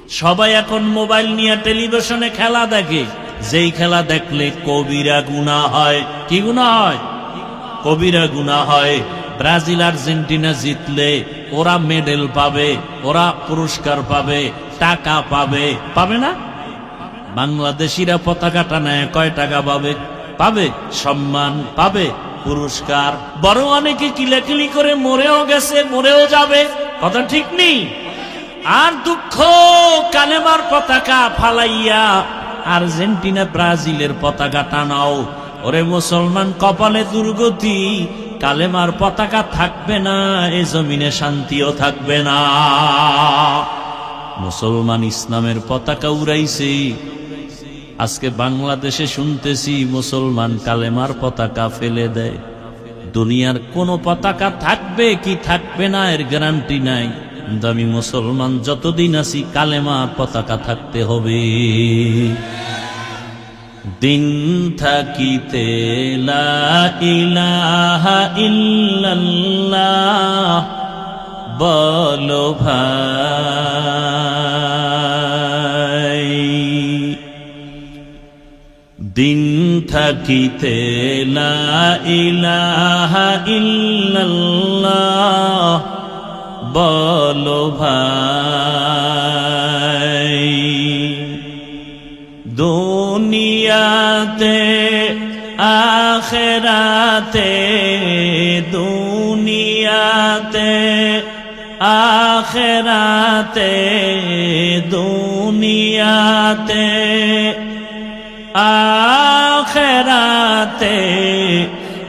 সবাই এখন মোবাইল নিয়ে টেলিভিশনে খেলা দেখে, যেই খেলা দেখলে কবিরা গুনাহ হয়। কি গুনাহ হয়? কবিরা গুনাহ হয়। ব্রাজিল আর্জেন্টিনা জিতলে ওরা মেডেল পাবে, ওরা পুরস্কার পাবে, টাকা পাবে, পাবে না? বাংলাদেশিরা পতাকা টানায় কয় টাকা পাবে? পাবে, সম্মান পাবে, পুরস্কার। বড় অনেকে কিলাকিলি করে মরেও গেছে, মরেও যাবে, কথা ঠিক নেই। আর দুঃখ, কালেমার পতাকা ফালাইয়া আর্জেন্টিনা ব্রাজিলের পতাকা টানাও। ওরে মুসলমান, কপালে দুর্গতি, কালেমার পতাকা থাকবে না, এ জমিনে শান্তিও থাকবে না। মুসলমান ইসলামের পতাকা উড়াইছে, আজকে বাংলাদেশে শুনতেছি মুসলমান কালেমার পতাকা ফেলে দেয়। দুনিয়ার কোন পতাকা থাকবে কি থাকবে না এর গ্যারান্টি নাই, কিন্তু আমি মুসলমান যতদিন আছি কালেমার পতাকা থাকতে হবে। দিন থাকিতে লা ইলাহা ইল্লাল্লাহ বলো ভাই, দিন থাকিতে লা ইলাহা ইল্লাল্লাহ বলো ভাই। দুনিয়াতে আখিরাতে, দুনিয়াতে আখিরাতে, দুনিয়াতে আখিরাতে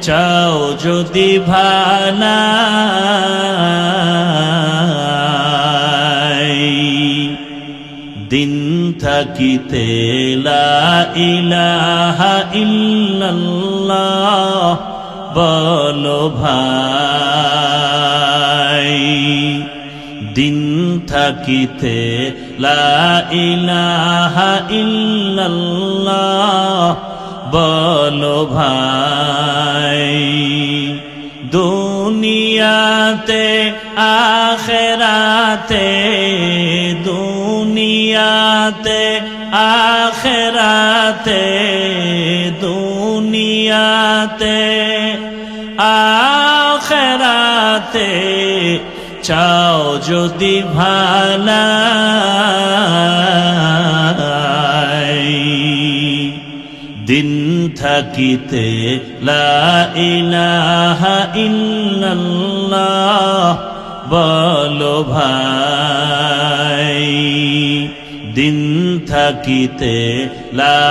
চাও যদি ভালাই, দিন থাকিতে লা ইলাহা ইল্লাল্লাহ বলো ভাই। দিন থাকিতে লা ইলাহা ইল্লাল্লাহ বলো ভাই। দুনিয়াতে আখিরাতে, দুনিয়াতে আখিরাতে, দুনিয়াতে আখিরাতে চাও যদি ভালাই, দিন থাকিতে লা ইলাহা ইল্লাল্লাহ বলো ভাই। দিন থাকিতে লা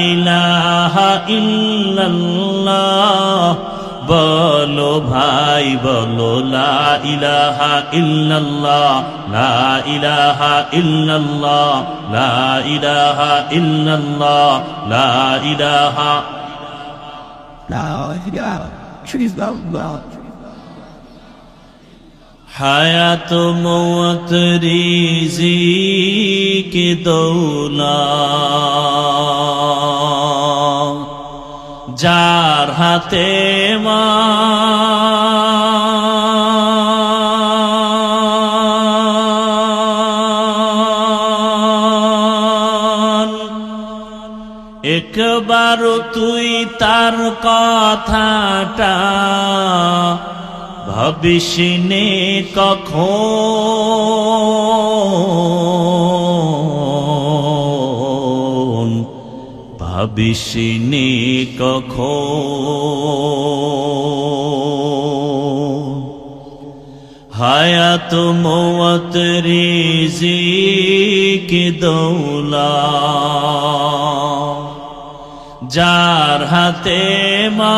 ইলাহা ইল্লাল্লাহ বলো ভাই, বলো লা ইলাহা ইল্লাল্লাহ, লা ইলাহা ইল্লাল্লাহ, লা ইলাহা ইল্লাল্লাহ, লা ইলাহা হায়াত মওত রিজিক দৌলত যার হাতে মান, একবার তুই তার কথাটা ভাবিসনে কখন, ভাবিসনে কখন। হায়াত মওত রিজিক দৌলত যার হাতে মান,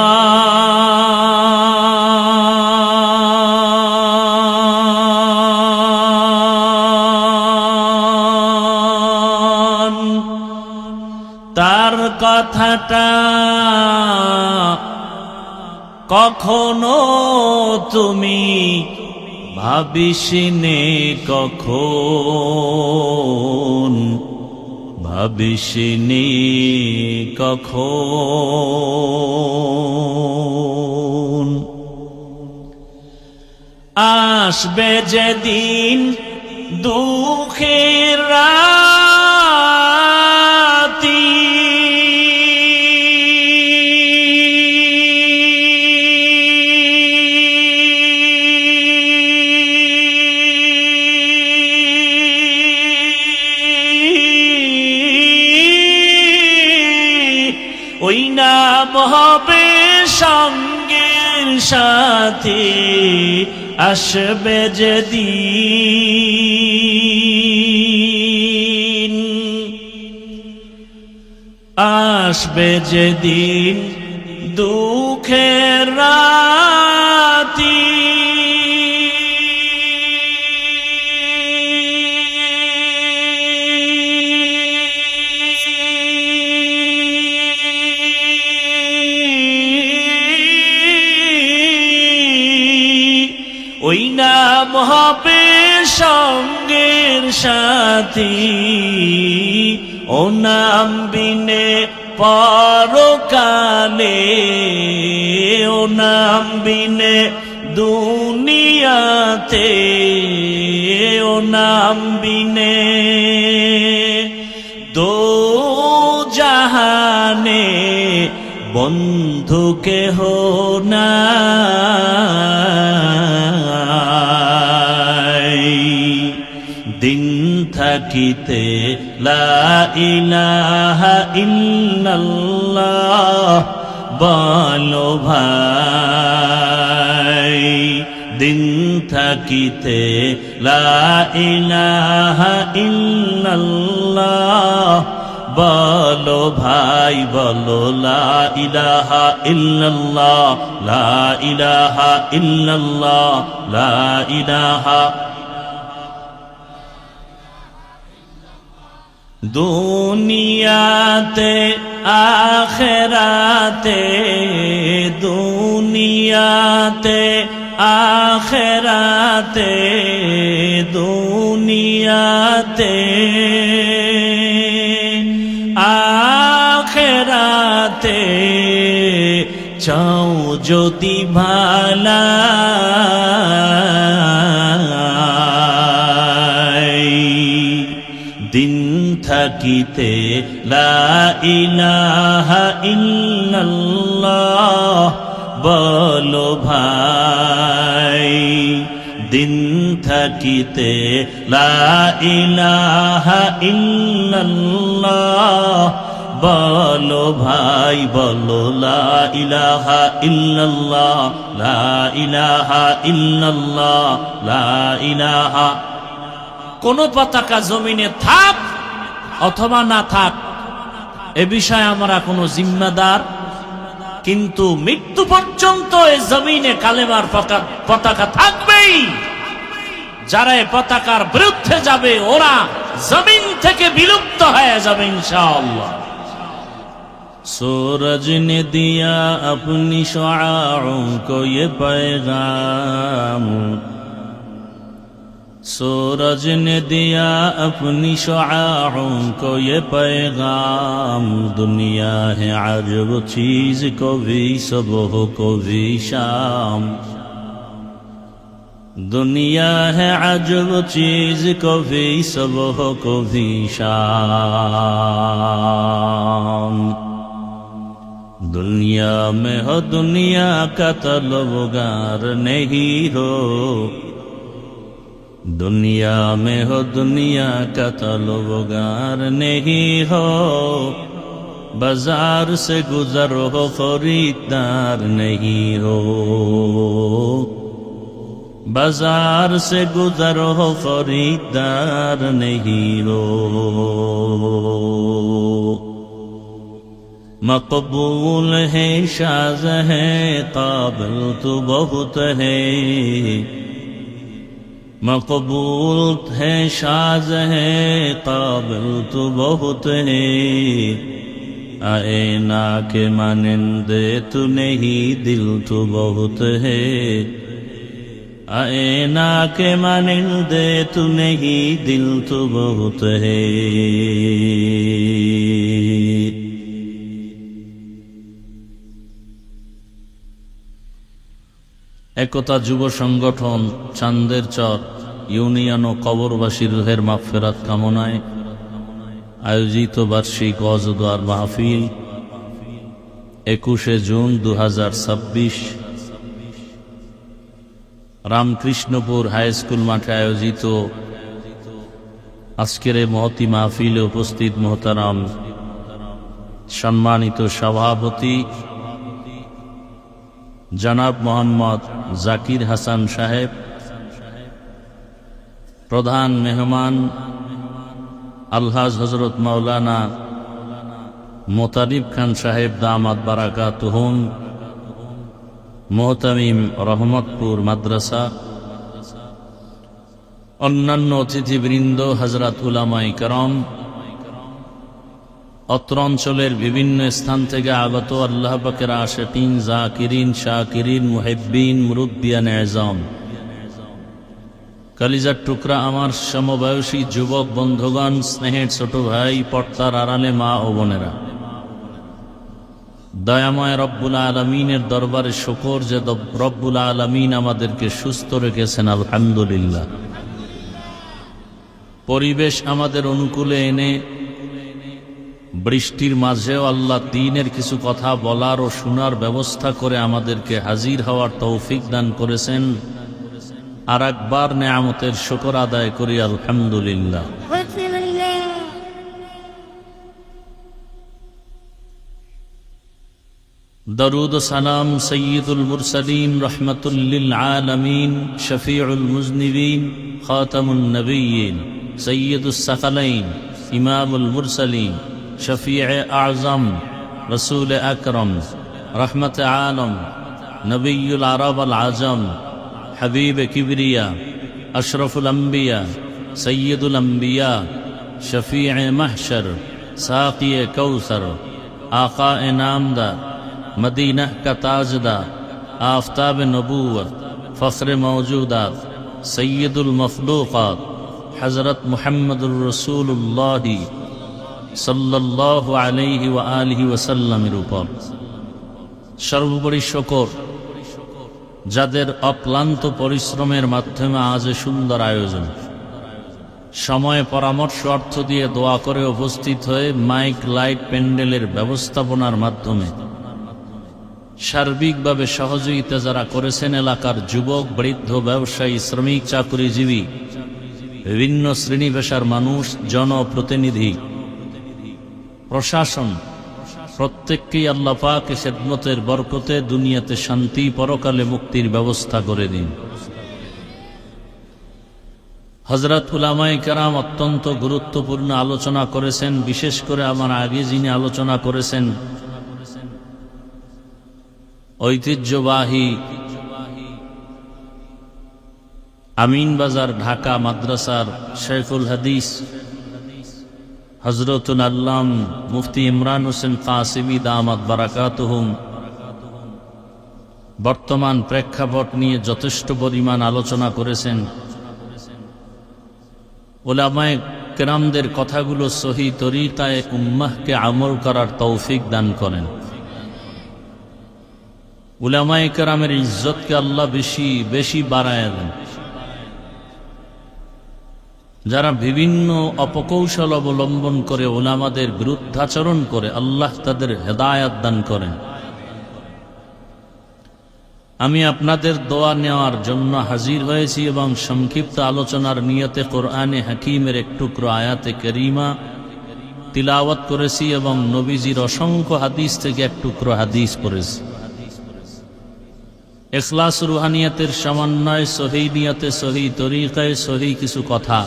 তার কথাটা কখনো তুমি ভাবিসনে কখন, ভাবিসনে কখন। আসবে যেদিন দুঃখের রাত, নাম হবে সঙ্গের সাথী, আসবে যেদিন, আসবে যেদিন দুঃখের রাতি, ওই নাম হবে সঙ্গের সাথী, ও নাম বিনে পরকালে, ও নাম বিনে দুনিয়াতে, ও নাম বিনে দো জাহানে বন্ধু কেহ নাই। দিন থাকিতে লা ইলাহা ইল্লাল্লাহ বলো ভাই, দিন থাকিতে লা ইলাহা ইল্লাল্লাহ বলো ভাই, বলো লা ইলাহা ইল্লাল্লাহ, লা ইলাহা ইল্লাল্লাহ, লা ইলাহা। দুনিয়াতে আখেরাতে, দুনিয়াতে আখেরাতে, দুনিয়াতে আখেরাতে চাও যদি ভালাই, দিন থাকিতে লা ইলাহা ইল্লাল্লাহ বলো ভাই, দিন থাকিতে লা ইলাহা ইল্লাল্লাহ বলো ভাই, বলো লা ইলাহা ইল্লাল্লাহ, লা ইলাহা ইল্লাল্লাহ, লা ইলাহা। কোন পতাকা জমিনে থাক অথবা না থাক এ বিষয়ে আমরা কোনো জিম্মাদার, কিন্তু মৃত্যু পর্যন্ত এই জমিনে কালেমার পতাকা থাকবেই। যারা এই পতাকার বিরুদ্ধে যাবে ওরা জমিন থেকে বিলুপ্ত হয়ে যাবে ইনশাআল্লাহ। सूरज ने दिया अपनी शुआओं को ये पैगाम, सूरज ने दिया अपनी शुआओं को ये पैगाम, दुनिया है अजब चीज को भी सुबह को भी शाम, दुनिया है अजब चीज को भी सुबह को भी शाम। दुनिया में हो दुनिया का तलबगार नहीं हो, दुनिया में हो दुनिया का तलबगार नहीं हो, बाजार से गुजर हो खरीदार नहीं हो, बाजार से गुजर हो खरीदार नहीं हो। मकबूल है शाज़ है काबिल तो बहुत है, मकबूल है शाज़ है काबिल तो बहुत है, आए ना के मानिंदे तू नहीं दिल तो बहुत है, आए ना के मानिंदे तू नहीं दिल तो बहुत है। একতা যুব সংগঠন চান্দের চর ইউনিয়ন ও কবরবাসী রুহের মাগফিরাত কামনায় আয়োজিত বার্ষিক ওয়াজ ও দোয়ার মাহফিল 21 জুন 2026 রামকৃষ্ণপুর হাই স্কুল মাঠে আয়োজিত আজকের এই মহতি মাহফিলে উপস্থিত মোহতারাম সম্মানিত সভাপতি জনাব মোহাম্মদ জাকির হাসান সাহেব, প্রধান মেহমান আলহাজ হযরত মাওলানা মোতারিব খান সাহেব দামাত বারাকাতুহুম, মুহতামিম রহমতপুর মাদ্রাসা, অন্যান্য অতিথিবৃন্দ, হযরত উলামায়ে কেরাম, অত্র অঞ্চলের বিভিন্ন স্থান থেকে আগত আল্লাহ পাকের আশিকিন, জাকিরিন, শাকিরিন, মুহিব্বিন, মুরব্বিয়ান এজাম, কলিজার টুকরা আমার সমবয়সী যুবক বন্ধুগণ, স্নেহের ছোট ভাই, পর্দার আড়ালে মা ও বোনেরা, দয়াময় রব্বুল আলামিনের দরবারে শুকর যে রব্বুল আলামিন আমাদেরকে সুস্থ রেখেছেন, আলহামদুলিল্লাহ। পরিবেশ আমাদের অনুকূলে এনে বৃষ্টির মাঝেও আল্লাহ দ্বীনের কিছু কথা বলার ও শোনার ব্যবস্থা করে আমাদেরকে হাজির হওয়ার তৌফিক দান করেছেন। আর একবার নেয়ামতের শুকর আদায় করি, আলহামদুলিল্লাহ। দরুদ ও সালাম সৈয়দুল মুরসালিন, রহমাতুল লিল আলামিন, শফিউল মুজনিবিন, খাতামুন নবিয়্যিন, সৈয়দুস সাকালাইন, ইমামুল মুরসালিন, শফিয়ে আযম, রসুল আকরম, রহমত আলম, নবিয়ুল আরব আল আজম, হাবিব কিবরিয়া, আশরফুল আম্বিয়া, সৈয়দুল আম্বিয়া, শফিয়ে মাহশর, সাকিয়ে কৌসর, आका नामदार, मदीना का ताजदार, आफ्ताब नबूवत, फ़ख्र मौजूदात, सैयदुल मखलूक़ात, हज़रत मुहम्मदुर रसूलुल्लाह सल्लल्लाहु अलैहि व आलिहि वसल्लमेর উপর সর্বোপরি শুকর, যাদের অক্লান্ত পরিশ্রমের মাধ্যমে আজ সুন্দর আয়োজন, সময় পরামর্শ অর্থ দিয়ে দোয়া করে উপস্থিত হয়ে মাইক লাইট প্যান্ডেলের ব্যবস্থাপনার মাধ্যমে সার্বিকভাবে সহযোগিতা যারা করেছেন, এলাকার যুবক, বৃদ্ধ, ব্যবসায়ী, শ্রমিক, চাকরিজীবী, বিভিন্ন শ্রেণী পেশার মানুষ, জনপ্রতিনিধি, প্রশাসন, প্রত্যেককেই আল্লাহ পাক খেদমতের বরকতে দুনিয়াতে শান্তি, পরকালে মুক্তির ব্যবস্থা করে দিন। হযরত উলামায়ে কেরাম অত্যন্ত গুরুত্বপূর্ণ আলোচনা করেছেন। বিশেষ করে আমার আগে যিনি আলোচনা করেছেন, ঐতিহ্যবাহী আমিনবাজার ঢাকা মাদ্রাসার শেখুল হাদিস হযরতুল আল্লাম মুফতি ইমরান হোসেন কাসিমি দামাত বারাকাতুহুম বর্তমান প্রেক্ষাপট নিয়ে যথেষ্ট পরিমাণ আলোচনা করেছেন। উলামায়ে কেরামদের কথাগুলো সহি তরিকায় উম্মাহকে আমল করার তৌফিক দান করেন। উলামায়ে কেরামের ইজ্জতকে আল্লাহ বেশি বেশি বাড়ায় দেন। যারা বিভিন্ন অপকৌশল অবলম্বন করে উলামাদের বিরুদ্ধাচরণ করে, আল্লাহ তাদের হেদায়াত দান করেন। আমি আপনাদের দোয়া নেওয়ার জন্য হাজির হয়েছি এবং সংক্ষিপ্ত আলোচনার নিয়তে কোরআনে হাকিমের এক টুকরো আয়াতে করিমা তিলাওয়াত করেছি এবং নবীজির অসংখ্য হাদিস থেকে এক টুকরো হাদিস পড়েছি। ইখলাস রুহানিয়াতের সমন্বয়, সহি নিয়তে, সহি তরিকায়, সহি কিছু কথা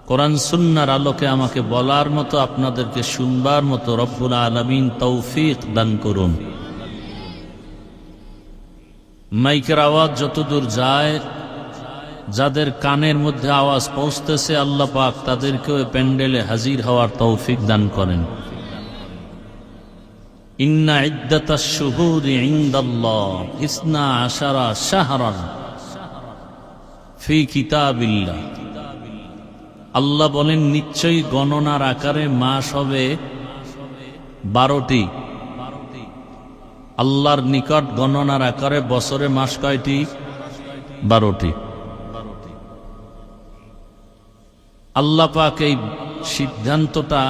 কোরআন সুন্নাহর আলোকে আমাকে বলার মতো, আপনাদেরকে শুনবার মতো রব্বুল আলামিন তৌফিক দান করুন। মাইকের আওয়াজ যতদূর যায়, যাদের কানের মধ্যে আওয়াজ পৌঁছতেছে, আল্লাহ পাক তাদেরকেও প্যান্ডেলে হাজির হওয়ার তৌফিক দান করেন। ইন্না ইদ্দাতাশ শুহুরি ইনদাল্লাহ 12 শাহরান ফি কিতাবিল্লাহ। আল্লাহ বলেন, নিশ্চয়ই গণনার আকারে মাস হবে 12টি। আল্লাহর নিকট গণনার আকারে বছরে মাস কয়টি? 12টি। আল্লাহ পাক এই সিদ্ধান্তটা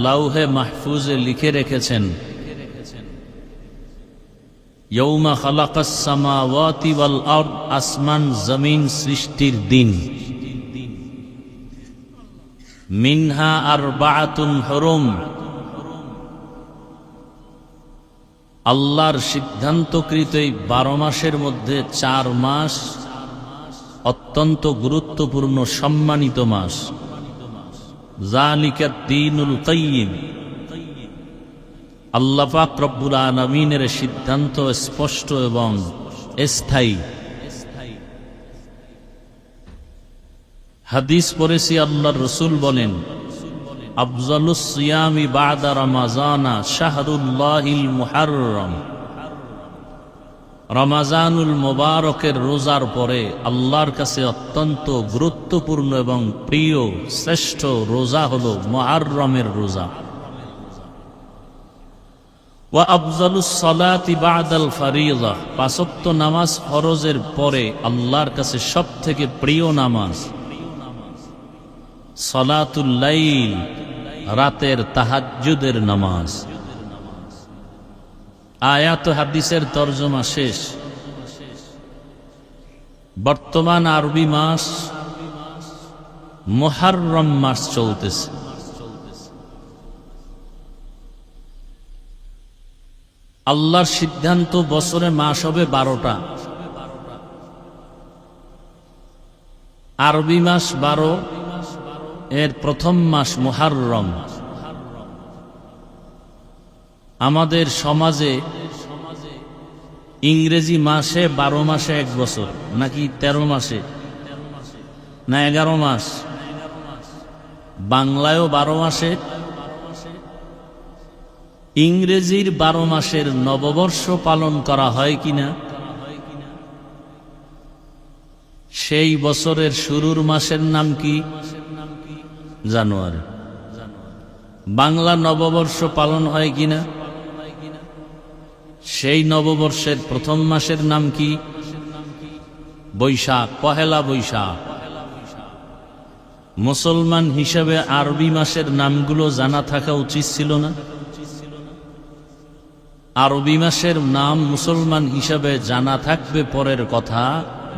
লাউহে মাহফুজে লিখে রেখেছেন। ইয়াউমা খালাকাস সামাওয়াতি ওয়াল আরদ, আসমান জমিন সৃষ্টির দিন। মিনহা আরবাআতুন হুরুম, আল্লাহর সিদ্ধান্তকৃত এই 12 মাসের মধ্যে 4 মাস অত্যন্ত গুরুত্বপূর্ণ সম্মানিত মাস। যালিকা দ্বীনুল কাইয়্যিম, আল্লাহ পাক রব্বুল আলামিনের সিদ্ধান্ত স্পষ্ট এবং স্থায়ী। হাদিস পড়েছি, আল্লাহর রাসূল বলেন, আফজালুস সিয়ামি বা'দা রমাজানা শাহরুল্লাহিল মুহাররম। রমাজানুল মুবারকের রোজার পরে আল্লাহর কাছে অত্যন্ত গুরুত্বপূর্ণ এবং প্রিয় শ্রেষ্ঠ রোজা হলো মুহররমের রোজা। ওয়া আফজালুস সালাতি বা'দাল ফারিযা, 5 ওয়াক্ত নামাজ ফরজের পরে আল্লাহর কাছে সবথেকে প্রিয় নামাজ সালাতুল লাইল, রাতের তাহাজ্জুদের নামাজ। আয়াত হাদিসের তরজমা শেষ। বর্তমান আরবি মাস মুহররম মাস চলতেছে। আল্লাহর সিদ্ধান্ত বছরে মাস হবে 12টা। আরবি মাস 12, এর প্রথম মাস মুহররম। আমাদের সমাজে ইংরেজি মাসে 12 মাসে 1 বছর, নাকি 13 মাসে না 11 মাস? বাংলায়ও 12 মাসে। ইংরেজির 12 মাসের নববর্ষ পালন করা হয় কিনা? সেই বছরের শুরুর মাসের নাম কি? জানুয়ারি। বাংলা নববর্ষ পালন হয় কিনা? সেই নববর্ষের প্রথম মাসের নাম কি? বৈশাখ, পহেলা বৈশাখ। মুসলমান হিসেবে আরবি মাসের নামগুলো জানা থাকা উচিত ছিল না? আরবি মাসের নাম মুসলমান হিসাবে জানা থাকবে পরের কথা,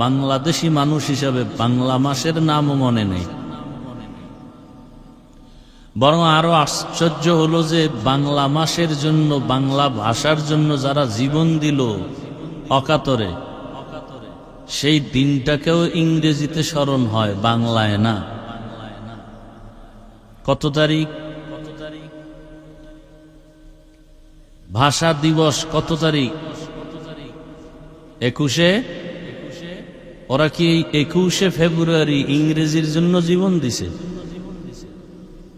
বাংলাদেশি মানুষ হিসাবে বাংলা মাসের নামও মনে নেই। বরং আরো আশ্চর্য হলো যে বাংলা মাসের জন্য, বাংলা ভাষার জন্য যারা জীবন দিল অকাতরে, সেই দিনটাকেও ইংরেজিতে স্মরণ হয়, বাংলায় না। কত তারিখ? ভাষা দিবস কত তারিখ? 21। ওরা কি 21শে ফেব্রুয়ারি ইংরেজির জন্য জীবন দিছে?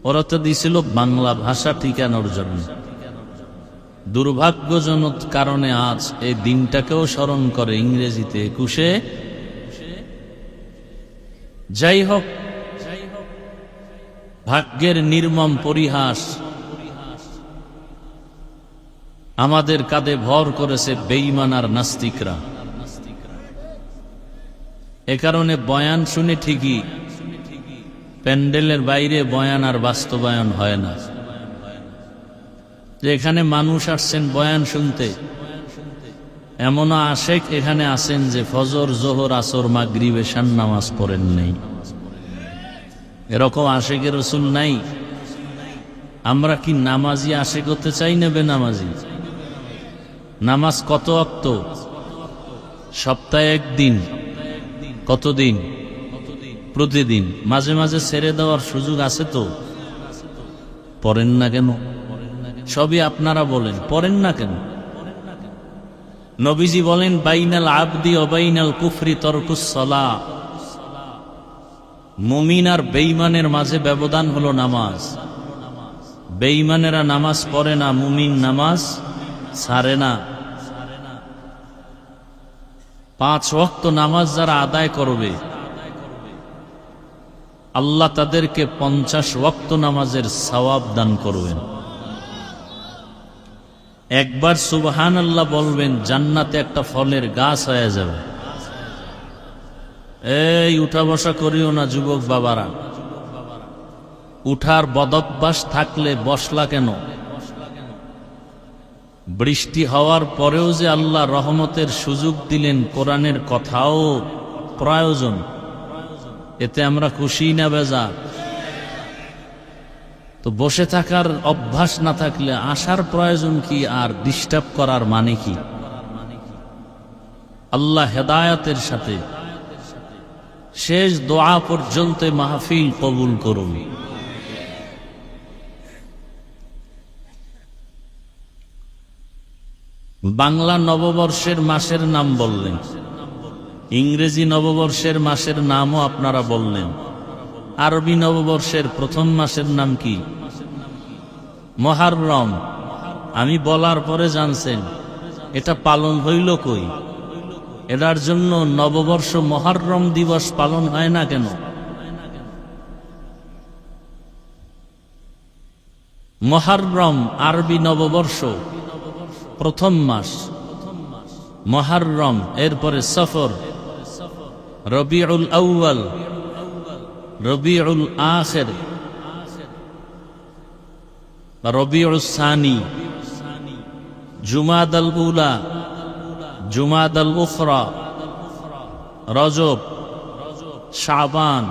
ওরা তো দিছিল বাংলা ভাষা টিকানোর জন্য। দুর্ভাগ্যজনক কারণে আজ এই দিনটাকেও স্মরণ করে ইংরেজিতে 21শে। যাই হোক, ভাগ্যের নির্মম পরিহাস, আমাদের কাঁধে ভর করেছে বেঈমান আর নাস্তিকরা। এ কারণে বয়ান শুনে ঠিকই, প্যান্ডেলের বাইরে বয়ান আর বাস্তবায়ন হয় না। যে এখানে মানুষ আসছেন বয়ান শুনতে, এমনও আশেক এখানে আছেন যে ফজর, জোহর, আসর, মাগরিব, এশার নামাজ পড়েন নেই। এরকম আশেকের রাসূল নাই? আমরা কি নামাজি আশেক হতে চাই না বেনামাজি? নামাজ কত ওয়াক্ত? সপ্তাহে 1 দিন। কতদিন? প্রতিদিন। মাঝে মাঝে ছেড়ে দেওয়ার সুযোগ আছে তো? পড়েন না কেন? সবই আপনারা বলেন, পড়েন না কেন? নবীজি বলেন, বাইনাল আবদি ওয়া বাইনাল কুফরি তারকুস সালাহ। মুমিন আর বেঈমানের মাঝে ব্যবধান হলো নামাজ। বেঈমানেরা নামাজ পড়ে না, মুমিন নামাজ ছাড়ে না। 5 ওয়াক্ত নামাজ যারা আদায় করবে, আল্লাহ তাদেরকে 50 ওয়াক্ত নামাজের সওয়াব দান করবেন। একবার সুবহানাল্লাহ বলবেন, জান্নাতে একটা ফলের গাছ হয়ে যাবে। এই উঠা বসা করিও না যুবক বাবারা। উঠার বদভ্যাস থাকলে বসলা কেন? বৃষ্টি হওয়ার পরেও যে আল্লাহ রহমতের সুযোগ দিলেন, কোরআনের কথাও প্রয়োজন। এতে আমরা খুশি না বেজার? তো বসে থাকার অভ্যাস না থাকলে আসার প্রয়োজন কি, আর ডিস্টার্ব করার মানে কি? আল্লাহ হেদায়েতের সাথে শেষ দোয়া পর্যন্ত মাহফিল কবুল করুন। বাংলা নববর্ষের মাসের নাম বললেন, ইংরেজি নববর্ষের মাসের নামও আপনারা বললেন। আরবি নববর্ষের প্রথম মাসের নাম কি? মুহররম। আমি বলার পরে জানছেন এটা পালন হইল কই? এটার জন্য নববর্ষ মুহররম দিবস পালন হয় না কেন? মুহররম আরবি নববর্ষ প্রথম মাস, মুহররম, এরপরে সফর, রবিউল আউয়াল, রবিউল আখির, রবিউল সানি, জুমাদাল উলা, জুমাদাল উখরা, রজব, শাবান,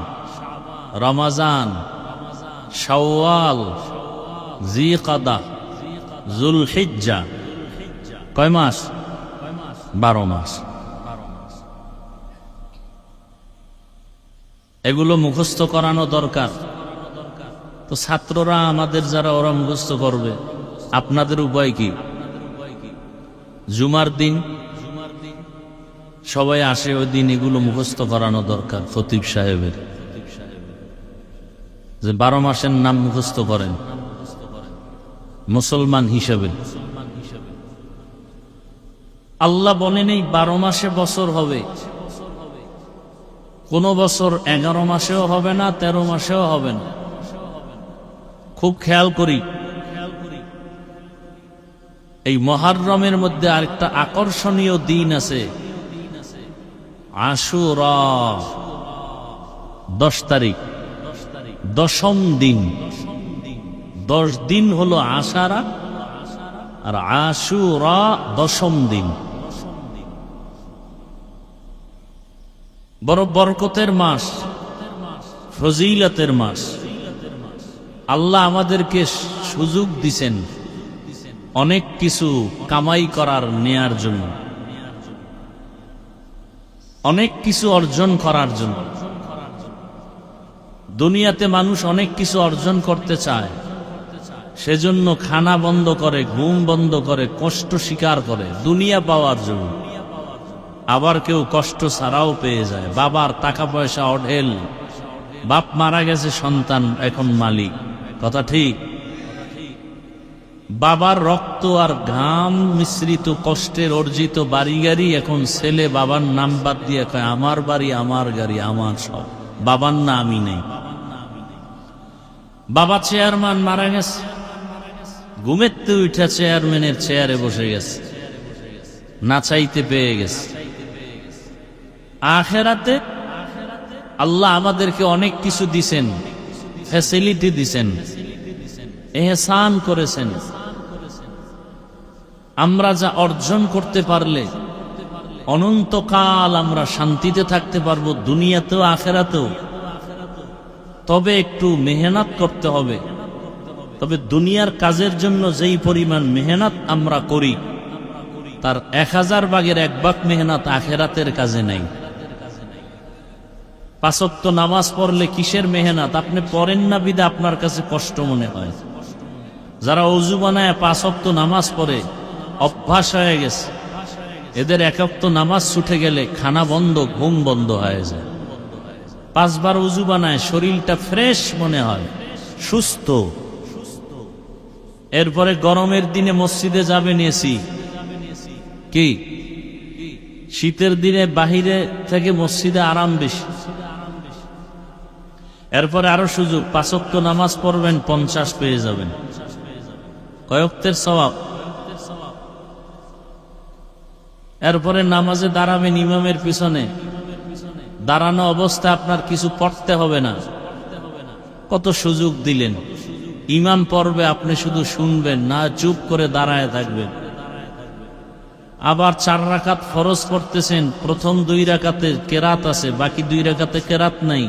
রমজান, শাওয়াল, জিকাদা, যুলহিজ্জা। কয় মাস? 12 মাস। এগুলো মুখস্থ করানো দরকার। তো ছাত্ররা আমাদের যারা, ওরা মুখস্থ করবে, আপনাদের উপায় কি? জুমার দিন সবাই আসে, ওই দিন এগুলো মুখস্থ করানো দরকার। খতিব সাহেবের যে 12 মাসের নাম মুখস্থ করেন মুসলমান হিসেবে। আল্লাহ বলেন এই 12 মাসে বছর হবে, কোন বছর 11 মাসেও হবে না, 13 মাসেও হবে না। খুব খেয়াল করি। এই মুহররমের মধ্যে আরেকটা আকর্ষণীয় দিন আছে, আশুরা, 10 তারিখ, 10ম দিন। 10 দিন হলো আশারা, আর আশুরা 10ম দিন। বড় বরকতের মাস, ফজিলতের মাস। আল্লাহ আমাদেরকে সুযোগ দিছেন অনেক কিছু কামাই করার, নেয়ার জন্য, অনেক কিছু অর্জন করার জন্য। দুনিয়াতে মানুষ অনেক কিছু অর্জন করতে চায়, সেজন্য খানা বন্ধ করে, ঘুম বন্ধ করে, কষ্ট স্বীকার করে দুনিয়া পাওয়ার জন্য। আবার কেউ কষ্ট ছাড়াও পেয়ে যায়। বাবার টাকা পয়সা অঢেল, বাপ মারা গেছে, সন্তান এখন মালিক। কথা ঠিক? বাবার রক্ত আর ঘাম মিশ্রিত কষ্টের অর্জিত বাড়ি গাড়ি, এখন ছেলে বাবার নাম বাদ দিয়ে কয় আমার বাড়ি, আমার গাড়ি, আমার সব। বাবার না আমি নেই। বাবা চেয়ারম্যান মারা গেছে, ঘুমেতে উঠা চেয়ারম্যানের চেয়ারে বসে গেছে, না চাইতে পেয়ে গেছে। আখেরাতে আল্লাহ আমাদেরকে অনেক কিছু দিছেন, ফ্যাসিলিটি দিছেন, এহসান করেছেন। আমরা যা অর্জন করতে পারলে অনন্তকাল আমরা শান্তিতে থাকতে পারবো, দুনিয়াতেও আখেরাতেও। তবে একটু মেহনত করতে হবে। তবে দুনিয়ার কাজের জন্য যেই পরিমাণ মেহনত আমরা করি, তার 1000 ভাগের 1 ভাগ মেহনত আখেরাতের কাজে নাই। 5 ওয়াক্ত নামাজ পড়লে কিসের মেহনত? আপনি পড়েন না বিদে আপনার কাছে কষ্ট মনে হয়। যারা অজু বানায় 5 ওয়াক্ত নামাজ পড়ে, অভ্যাস হয়ে গেছে, এদের 1 ওয়াক্ত নামাজ ছুটে গেলে খানা বন্ধ, ঘুম বন্ধ হয়ে যায়। 5 বার অজু বানায়, শরীরটা ফ্রেশ মনে হয়, সুস্থ। এরপরে গরমের দিনে মসজিদে যাবেন এসি কি, শীতের দিনে বাহিরে থেকে মসজিদে আরাম বেশি। এরপরে আরো সুযোগ, 5 ওয়াক্ত নামাজ পড়বেন, 50 পেয়ে যাবেন। কয় ওয়াক্তের সওয়াব? এরপরে নামাজে দাঁড়াবেন ইমামের পিছনে, দাঁড়ানো অবস্থায় আপনার কিছু পড়তে হবে না। কত সুযোগ দিলেন। ইমাম পড়বে, আপনি শুধু শুনবেন, না চুপ করে দাঁড়ায় থাকবেন। আবার 4 রাকাত ফরজ পড়তেছেন, প্রথম 2 রাকাতে কেরাত আছে, বাকি 2 রাকাতে কেরাত নাই।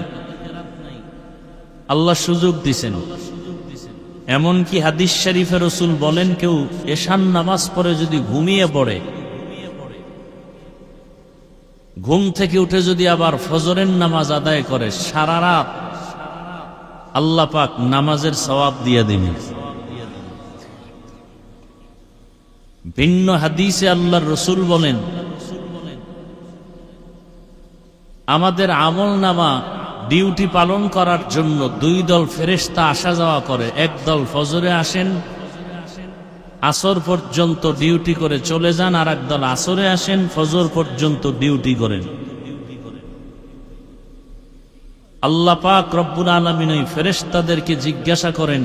আল্লাহ সুযোগ দিছেন। এমনকি হাদিস শরীফে রাসূল বলেন, কেউ এশার নামাজ পড়ে যদি ঘুমিয়ে পড়ে, ঘুম থেকে উঠে যদি আবার ফজরের নামাজ আদায় করে, সারা রাত আল্লাহ পাক নামাজের সওয়াব দিয়ে দিবেন। ভিন্ন হাদিসে আল্লাহর রাসূল বলেন, আমাদের আমল নামা ডিউটি পালন করার জন্য দুই দল ফেরেশতা আসা যাওয়া করে। এক দল ফজরে আসেন, আসর পর্যন্ত ডিউটি করে চলে যান, আর এক দল আসরে আসেন, ফজর পর্যন্ত ডিউটি করেন। আল্লাহ পাক রব্বুল আলামিন ওই ফেরেশতাদেরকে জিজ্ঞাসা করেন,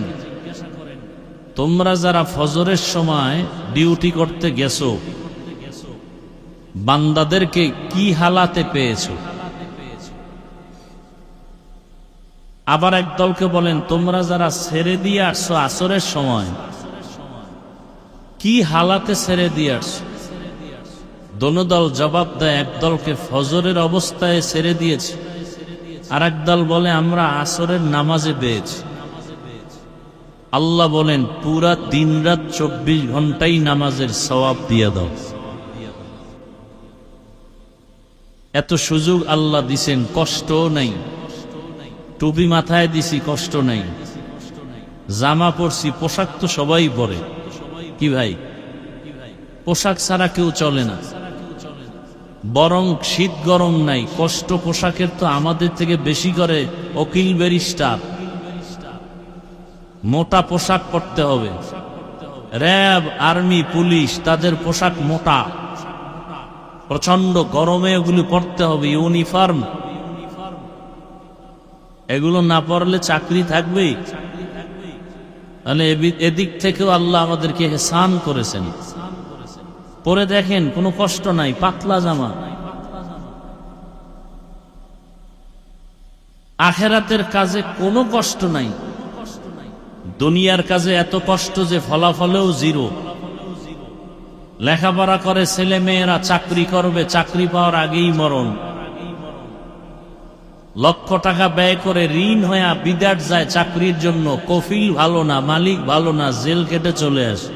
তোমরা যারা ফজরের সময় ডিউটি করতে গেছো, বান্দাদেরকে কি হালাতে পেয়েছো? আবার এক দলকে বলেন, তোমরা যারা ছেড়ে দিয়ে আসছো আসরের সময়, কি হালাতে ছেড়ে দিয়ে আসছো? দোনো দল জবাব দেয়, এক দলকে ফজরের অবস্থায় ছেড়ে দিয়েছে, আর এক দল বলে আমরা আসরের নামাজে পেয়েছি। আল্লাহ বলেন, পুরা দিন রাত 24 ঘন্টাই নামাজের সওয়াব দিয়ে দাও। এত সুযোগ আল্লাহ দিছেন, কষ্টও নাই। টুপি মাথায় দিছি, কষ্ট নাই। জামা পরছি, পোশাক তো সবাই পরে। কি ভাই, পোশাক ছাড়া কেউ চলে না। বরং শীত গরম নাই, কষ্ট পোশাকের তো আমাদের থেকে বেশি করে উকিল ব্যারিস্টার। মোটা পোশাক পরতে হবে। র্যাব, আর্মি, পুলিশ, তাদের পোশাক মোটা, প্রচন্ড গরমে ওগুলি পরতে হবে, ইউনিফর্ম। এগুলো না পরলে চাকরি থাকবে? তাহলে এদিক থেকেও আল্লাহ আমাদেরকে ইহসান করেছেন। পরে দেখেন, কোনো কষ্ট নাই, পাতলা জামা। আখেরাতের কাজে কোনো কষ্ট নাই। দুনিয়ার কাজে এত কষ্ট যে ফলাফলেও জিরো। লেখাপড়া করে ছেলে মেয়েরা, চাকরি করবে, চাকরি পাওয়ার আগেই মরণ। লক্ষ টাকা ব্যয় করে ঋণ হয়ে বিদেশ যায় চাকরির জন্য, কফিল ভালো না, মালিক ভালো না, জেল কেটে চলে আসে।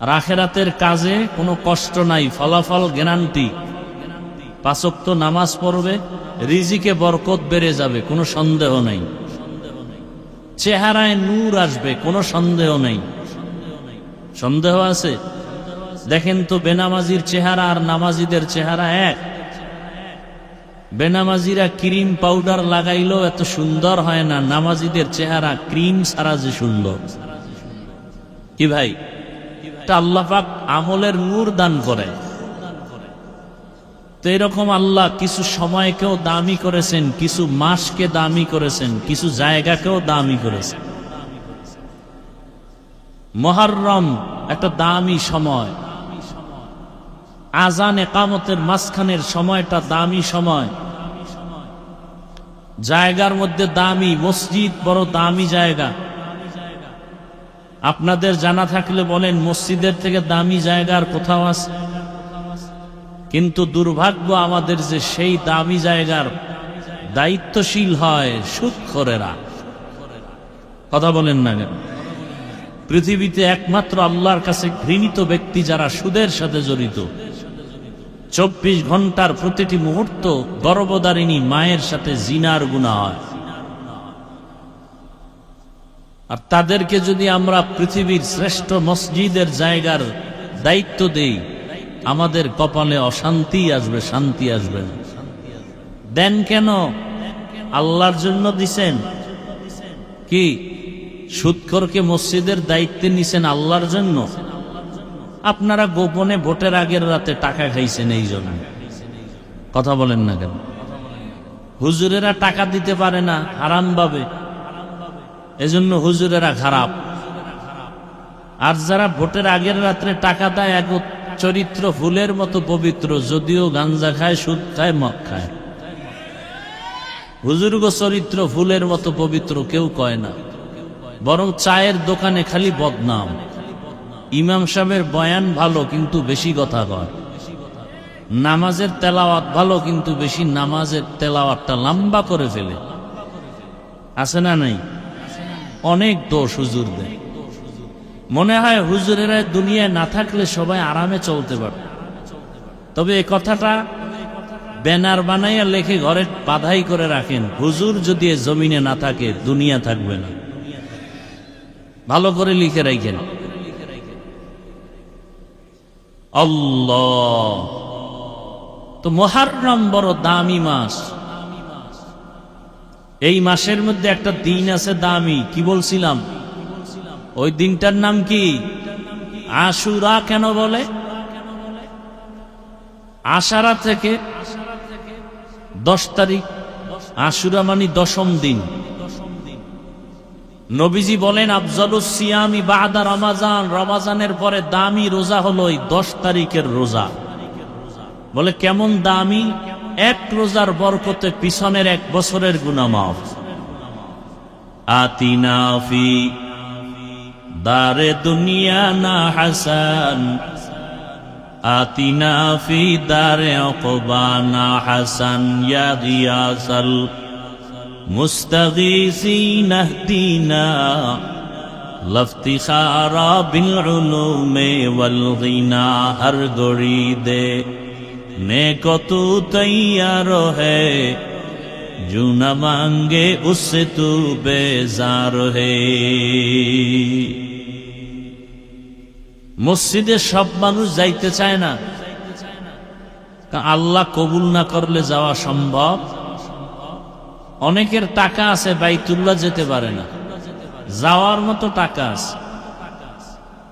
আর আখেরাতের কাজে কোনো কষ্ট নাই, ফলাফল গ্যারান্টি। 5 ওয়াক্ত নামাজ পড়বে, রিজিকে বরকত বেড়ে যাবে, কোনো সন্দেহ নাই। চেহারায় নূর আসবে, কোনো সন্দেহ নাই। সন্দেহ আছে? দেখেন তো, বেনামাজির চেহারা আর নামাজিদের চেহারা এক? বেনামাজিরা ক্রিম পাউডার লাগাইলেও এত সুন্দর হয় না, নামাজিদের চেহারা ক্রিম ছাড়া যে সুন্দর। কি ভাই, আল্লাহ পাক আমলের নূর দান করে। তো এরকম আল্লাহ কিছু সময়কেও দামি করেছেন, কিছু মাসকে দামি করেছেন, কিছু জায়গাকেও দামি করেছেন। মুহররম একটা দামি সময়, আজান একামতের মাঝখানের সময়টা দামি সময়। জায়গার মধ্যে দামি মসজিদ, বড় দামি জায়গা। আপনাদের জানা থাকলে বলেন, মসজিদের থেকে দামি জায়গা আর কোথাও আছে? কিন্তু দুর্ভাগ্য আমাদের যে সেই দামি জায়গার দায়িত্বশীল হয় সুদখোরেরা। কথা বলেন না কেন? পৃথিবীতে একমাত্র আল্লাহর কাছে ঘৃণিত ব্যক্তি যারা সুদের সাথে জড়িত। 24 ঘন্টার প্রতিটি মুহূর্ত গর্ভধারিণী মায়ের সাথে জিনার গুনাহ হয়। আর তাদেরকে যদি আমরা পৃথিবীর শ্রেষ্ঠ মসজিদের জায়গার দায়িত্ব দেই, আমাদের কপালে অশান্তি আসবে, শান্তি আসবে না। দেন কেন? আল্লাহর জন্য দিছেন। কি সুদখোরকে মসজিদের দায়িত্বে নিছেন আল্লাহর জন্য? আপনারা গোপনে ভোটের আগের রাতে টাকা খাইছেন এই জন্য। কথা বলেন না কেন? হুজুরেরা টাকা দিতে পারে না হারাম ভাবে, এজন্য হুজুরেরা খারাপ। আর যারা ভোটের আগের রাত্রে টাকা দেয়, এক চরিত্র ফুলের মতো পবিত্র, যদিও গাঞ্জা খায়, সুদ খায়, মদ খায়। হুজুরগো চরিত্র ফুলের মতো পবিত্র কেউ কয় না, বরং চায়ের দোকানে খালি বদনাম। ইমাম সাহেবের বয়ান ভালো কিন্তু বেশি কথা কয়। নামাজের তেলাওয়াত ভালো কিন্তু বেশি নামাজের তেলাওয়াতটা লম্বা করে ফেলে। আছে না নাই? অনেক দোষ হুজুর দেয়। মনে হয় হুজুরেরা দুনিয়ায় না থাকলে সবাই আরামে চলতে পারে। তবে এই কথাটা ব্যানার বানাইয়া লেখে ঘরে বাধাই করে রাখেন, হুজুর যদি এ জমিনে না থাকে দুনিয়া থাকবে না। ভালো করে লিখে রাখেন। আল্লাহ, তো মুহররম বড় দামি মাস। এই মাসের মধ্যে একটা দিন আছে দামি, কি বলছিলাম? ওই দিনটার নাম কি? আশুরা। কেন বলে? আশারা থেকে 10 তারিখ, আশুরা মানে 10ম দিন। নবীজি বলেন আফজালুস সিয়ামি বাদা রমাজান, রমাজানের পরে দামি রোজা হলো এই 10 তারিখের রোজা। বলে কেমন দামি? এক রোজার বরকতে পিছনের 1 বছরের গুনাহ মাফ। আতিনা ফি দারে দুনিয়া না হাসান, আতিনা ফি দারে উকবা না হাসান, ইয়া গিয়াসাল মুস্তাগীসিন আহদিনা লফতিখারা বিল উলুমে ওয়াল গিনা। হর গড়ি দে নেকো তু তৈয়ার হে, জু না মাঙ্গে উসসে তু বেজার হে। মসজিদে সব মানুষ যাইতে চায় না, আল্লাহ কবুল না করলে যাওয়া সম্ভব। অনেকের টাকা আছে, বাইতুল্লাহ যেতে পারে না। যাওয়ার মতো টাকা আছে,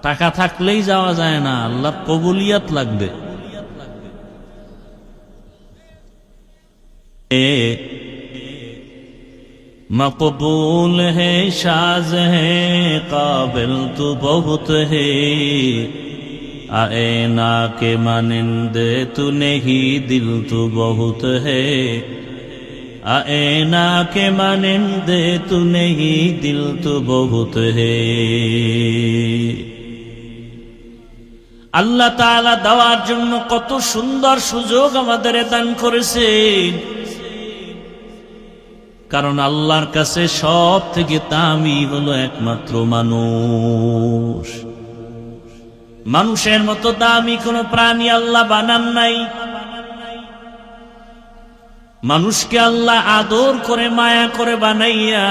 টাকা থাকলেই যাওয়া যায় না, আল্লাহর কবুলিয়াত লাগবে। মকবুল হে শাজ হে কাবিল তু বহুত হে, আয়না কে মানিন্দে তু নেহি দিল তু বহুত হে, আয়না কে মানিন্দে তু নেহি দিল তু বহুত হে। আল্লাহ তাআলা দেওয়ার জন্য কত সুন্দর সুযোগ আমাদের দান করেছেন। কারণ আল্লাহর কাছে সব থেকে দামি হলো একমাত্র মানুষ। মানুষের মতো দামি কোন প্রাণী আল্লাহ বানান নাই। মানুষকে আল্লাহ আদর করে মায়া করে বানাইয়া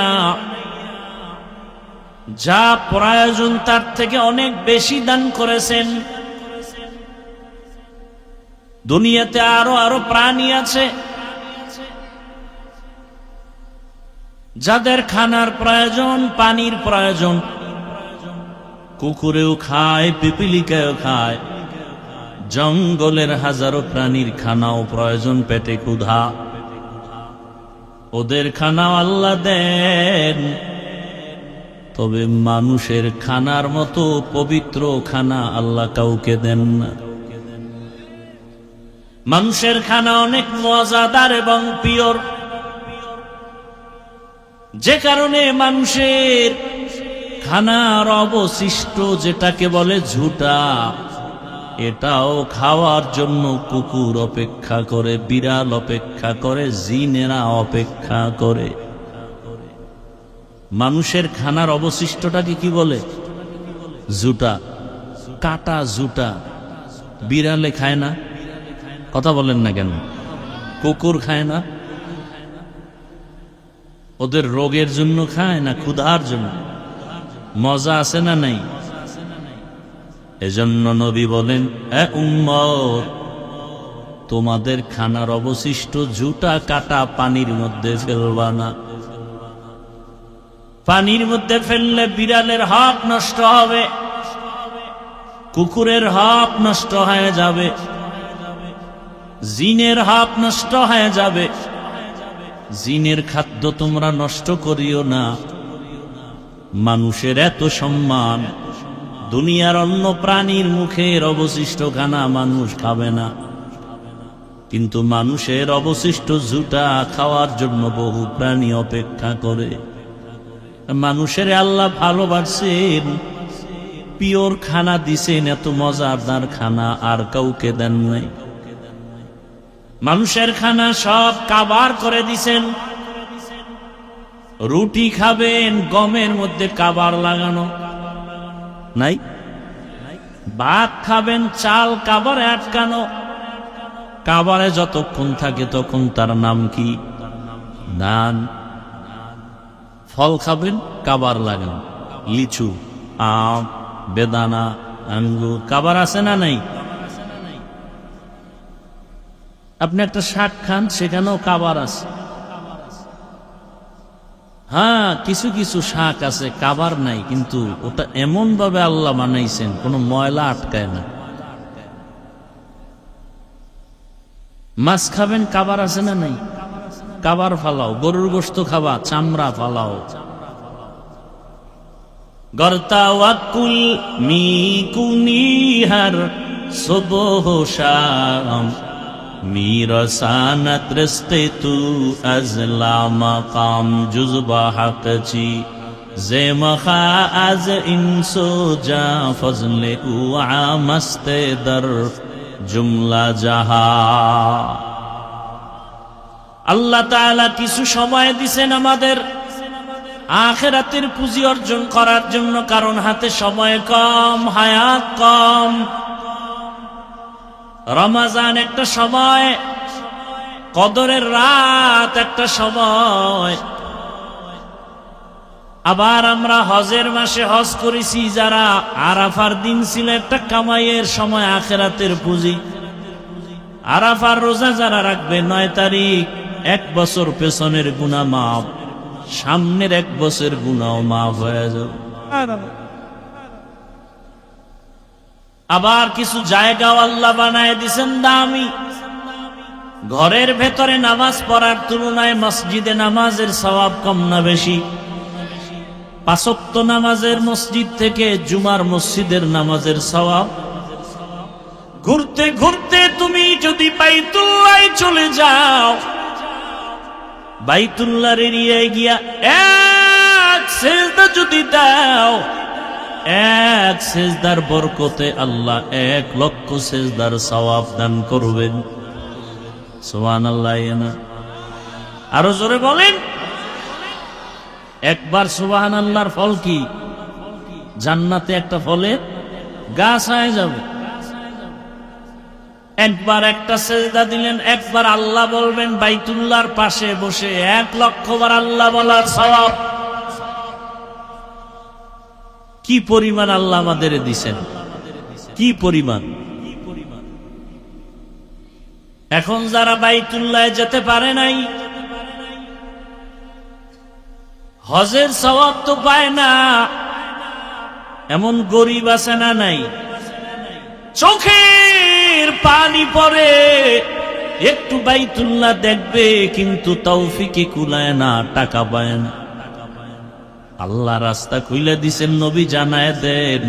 যা প্রয়োজন তার থেকে অনেক বেশি দান করেছেন। দুনিয়াতে আরো প্রাণী আছে যাদের খানার প্রয়োজন, পানির প্রয়োজন। কুকুরেও খায়, পিপিলিকাও খায়, জঙ্গলের হাজারো প্রাণীর খানাও প্রয়োজন, পেটে ক্ষুধা। ওদের খানাও আল্লাহ দেন। তবে মানুষের খানার মতো পবিত্র খানা আল্লাহ কাউকে দেন না। মানুষের খানা অনেক মজাদার এবং পিওর, যে কারণে মানুষের খানার অবশিষ্ট যেটাকে বলে ঝুটা, এটাও খাওয়ার জন্য কুকুর অপেক্ষা করে, বিড়াল অপেক্ষা করে, জিনেরা অপেক্ষা করে। মানুষের খানার অবশিষ্টটাকে কি বলে? ঝুটা, কাটা ঝুটা। বিড়ালে খায় না, কথা বলেন না কেন? কুকুর খায় না? ওদের রোগের জন্য খায় না ক্ষুধার জন্য? মজা আছে না নাই? এজন্য নবী বলেন, এ উম্মত, তোমাদের খানার অবশিষ্ট ঝুটা কাটা পানির মধ্যে ফেলবা না। পানির মধ্যে ফেললে বিড়ালের হক নষ্ট হবে, কুকুরের হক নষ্ট হয়ে যাবে, জিনের হক নষ্ট হয়ে যাবে। জিনের খাদ্য তোমরা নষ্ট করিও না। মানুষের এত সম্মান, দুনিয়ার অন্য প্রাণীর মুখের অবশিষ্ট খানা মানুষ খাবে না, কিন্তু মানুষের অবশিষ্ট ঝুটা খাওয়ার জন্য বহু প্রাণী অপেক্ষা করে। মানুষের আল্লাহ ভালোবাসেন, পিওর খানা দিছেন, এত মজাদার খানা আর কাউকে দেন নাই। মানুষের খানা সব কাবার করে দিছেন। রুটি খাবেন গমের মধ্যে কাবার লাগানো নাই, ভাত খাবেন চাল কাবারে আটকানো, কাবারে যতক্ষণ থাকে তখন তার নাম কি? দান। ফল খাবেন কাবার লাগানো, লিচু, আম, বেদানা, আঙ্গুর, কাবার আছে না নাই? আপনি একটা শাক খান সেখানেও কাবার আছে। হ্যাঁ, কিছু কিছু শাক আছে কাবার নাই, কিন্তু ওটা এমন ভাবে আল্লাহ বানাইছেন কোনো ময়লা আটকায় না। মাছ খাবেন কাবার আছে না নাই? কাবার ফালাও। গরুর গোশত খাবা, চামড়া ফালাও। গর্তা ওয়াকুল মি কুনিহার সুবহ শাম میرساند رزق تو از لامقام جز با حق چی زمخا از انسو جا فضل او عامست در জুমলা জাহা। আল্লাহ তাআলা কিছু সময় দিছেন আমাদের আখিরাতের পুঁজি অর্জন করার জন্য, কারণ হাতে সময় কম, হায়াত কম। রমজান একটা সময়, কদরের রাত একটা সময়। আবার আমরা হজের মাসে হজ করেছি, যারা আরাফার দিন ছিল একটা কামাইয়ের সময়, আখিরাতের পুঁজি। আরাফার রোজা যারা রাখবে 9 তারিখ, 1 বছর পেছনের গুনাহ মাফ, সামনের 1 বছর গুনাহ মাফ হয়ে যাবে। আবার কিছু জায়গাও আল্লাহ বানায় দিছেন দামি। ঘরের ভেতরে নামাজ পড়ার তুলনায় মসজিদে নামাজের সওয়াব কম না বেশি? 5 ওয়াক্ত নামাজের মসজিদ থেকে জুমার মসজিদের নামাজের সওয়াব। ঘুরতে ঘুরতে তুমি যদি বাইতুল্লাহ চলে যাও, বাইতুল্লাহর এরিয়ায় গিয়া এক সিজদা যদি দাও, 1 সিজদার বরকতে আল্লাহ 1 লক্ষ সিজদার সওয়াব দান করবেন। সুবহানাল্লাহ। আরো জোরে বলেন। একবার সুবহানাল্লাহর ফল কি? জান্নাতে একটা ফলের গাছ হয়ে যাবে। একবার একটা সিজদা দিলেন, একবার আল্লাহ বলবেন, বাইতুল্লাহর পাশে বসে 1 লক্ষ বার আল্লাহ বলার সওয়াব। কি পরিমাণ আল্লাহ আমাদের দিছেন, কি পরিমাণ। এখন যারা বাইতুল্লাহ যেতে পারে নাই, হজের সওয়াব তো পায় না, এমন গরিব আছে না নাই? চোখের পানি পড়ে একটু বাইতুল্লাহ দেখবে, কিন্তু তৌফিকে কুলায় না, টাকা পায় না। আল্লাহ রাস্তা খুলে দিছেন, নবী জানায় দেন,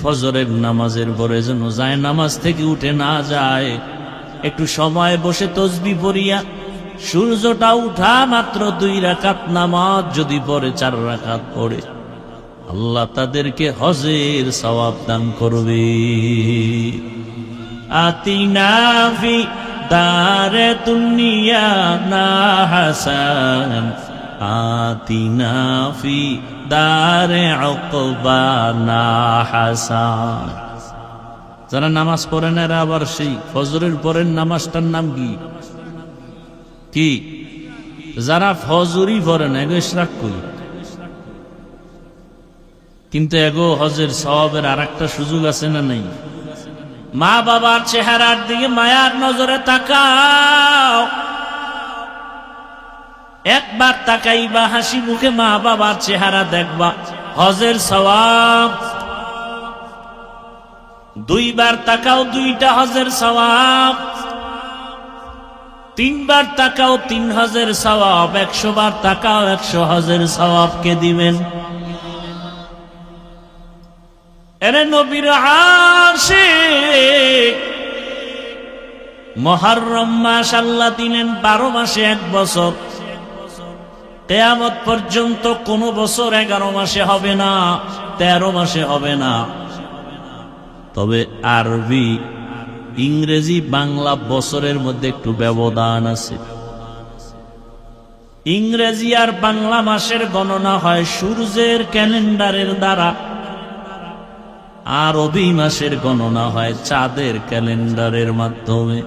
ফজরের নামাজের পরে যেন যায় নামাজ থেকে উঠে না যায়, একটু সময় বসে তসবিহ পড়িয়া সূর্যটা উঠা মাত্র 2 রাকাত নামাজ যদি পড়ে, 4 রাকাত পড়ে, আল্লাহ তাদেরকে হজের সওয়াব দান করবে। আতিনা ফি দারে দুনিয়া না হাসান, আতিনা ফি দারে উকবা না হাসান। যারা নামাজ পড়েন এরা আবার সেই ফজরের পরের নামাজটার নাম কি? কি? যারা ফজরই পড়েন এগো ইশরাক করি, কিন্তু এগো হজের সওয়াবের আরেকটা সুযোগ আছে না নাই? মা বাবার চেহারার দিকে মায়ার নজরে তাকাও। একবার তাকাইবা, হাসি মুখে মা বাবার চেহারা দেখবা, হজের সওয়াব। 2 বার তাকাও, 2টা হজের সওয়াব। 3 বার তাকাও, 3 হজের সওয়াব। 100 বার তাকাও, 100 হজের সওয়াব কে দিবেন? এরে নবীর আশিক, মুহররম মাস আল্লাহ দিলেন 12 মাসে 1 বছর। কিয়ামত পর্যন্ত কোন বছর 11 মাসে হবে না, 13 মাসে হবে না। তবে আরবি, ইংরেজি, বাংলা বছরের মধ্যে একটু ব্যবধান আছে। ইংরেজি আর বাংলা মাসের গণনা হয় সূর্যের ক্যালেন্ডারের দ্বারা, আরবি মাসের গণনা হয় চাঁদের ক্যালেন্ডারের মাধ্যমে।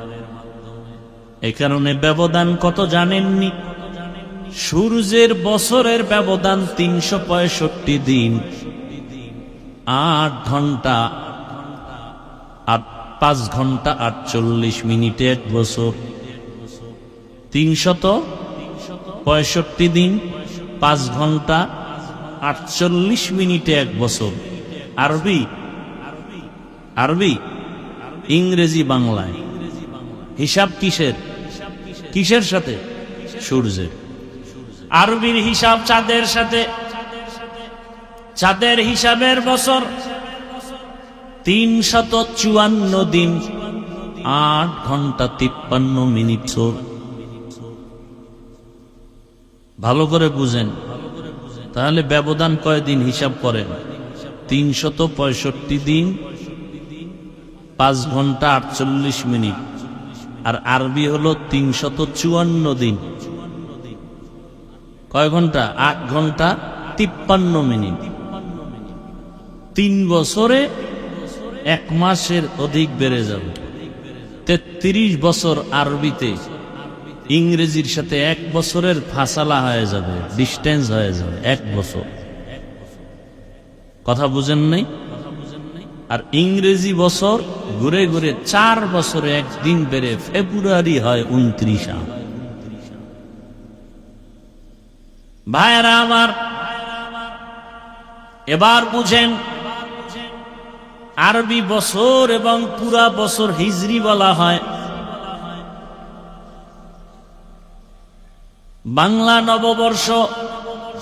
এ কারণে ব্যবধান কত জানেননি? সূর্যের বছরের ব্যবধান 365 দিন, 8 ঘন্টা আর 5 ঘন্টা 48 মিনিটে এক বছর। 365 দিন, 5 ঘন্টা 48 মিনিটে এক বছর। আরবি আরবি ইংরেজি বাংলায় হিসাব কিসের? কিসের সাথে? সূর্যের। আরবির হিসাব চাঁদের সাথে। চাঁদের হিসাবের বছর 354 দিন, 8 ঘন্টা 53 মিনিট। ভালো করে বুঝেন, তাহলে ব্যবধান কয়দিন হিসাব করেন? 365 দিন, 5 ঘন্টা 48 মিনিট। আর আরবি হলো 354 দিন, কয় ঘন্টা? 8 ঘন্টা 53 মিনিট। 3 বছরে 1 মাসের অধিক বেড়ে যাবে। 33 বছর আরবিতে ইংরেজির সাথে 1 বছরের ফাসালা হয়ে যাবে, ডিস্টেন্স হয়ে যাবে 1 বছর। কথা বুঝেন নাই? আর ইংরেজি বছর ঘুরে ঘুরে 4 বছরে 1 দিন বেড়ে ফেব্রুয়ারি হয় 29। ভাইরা আমার, এবার বুঝেন, আরবি বছর এবং পুরা বছর হিজরি বলা হয়। বাংলা নববর্ষ,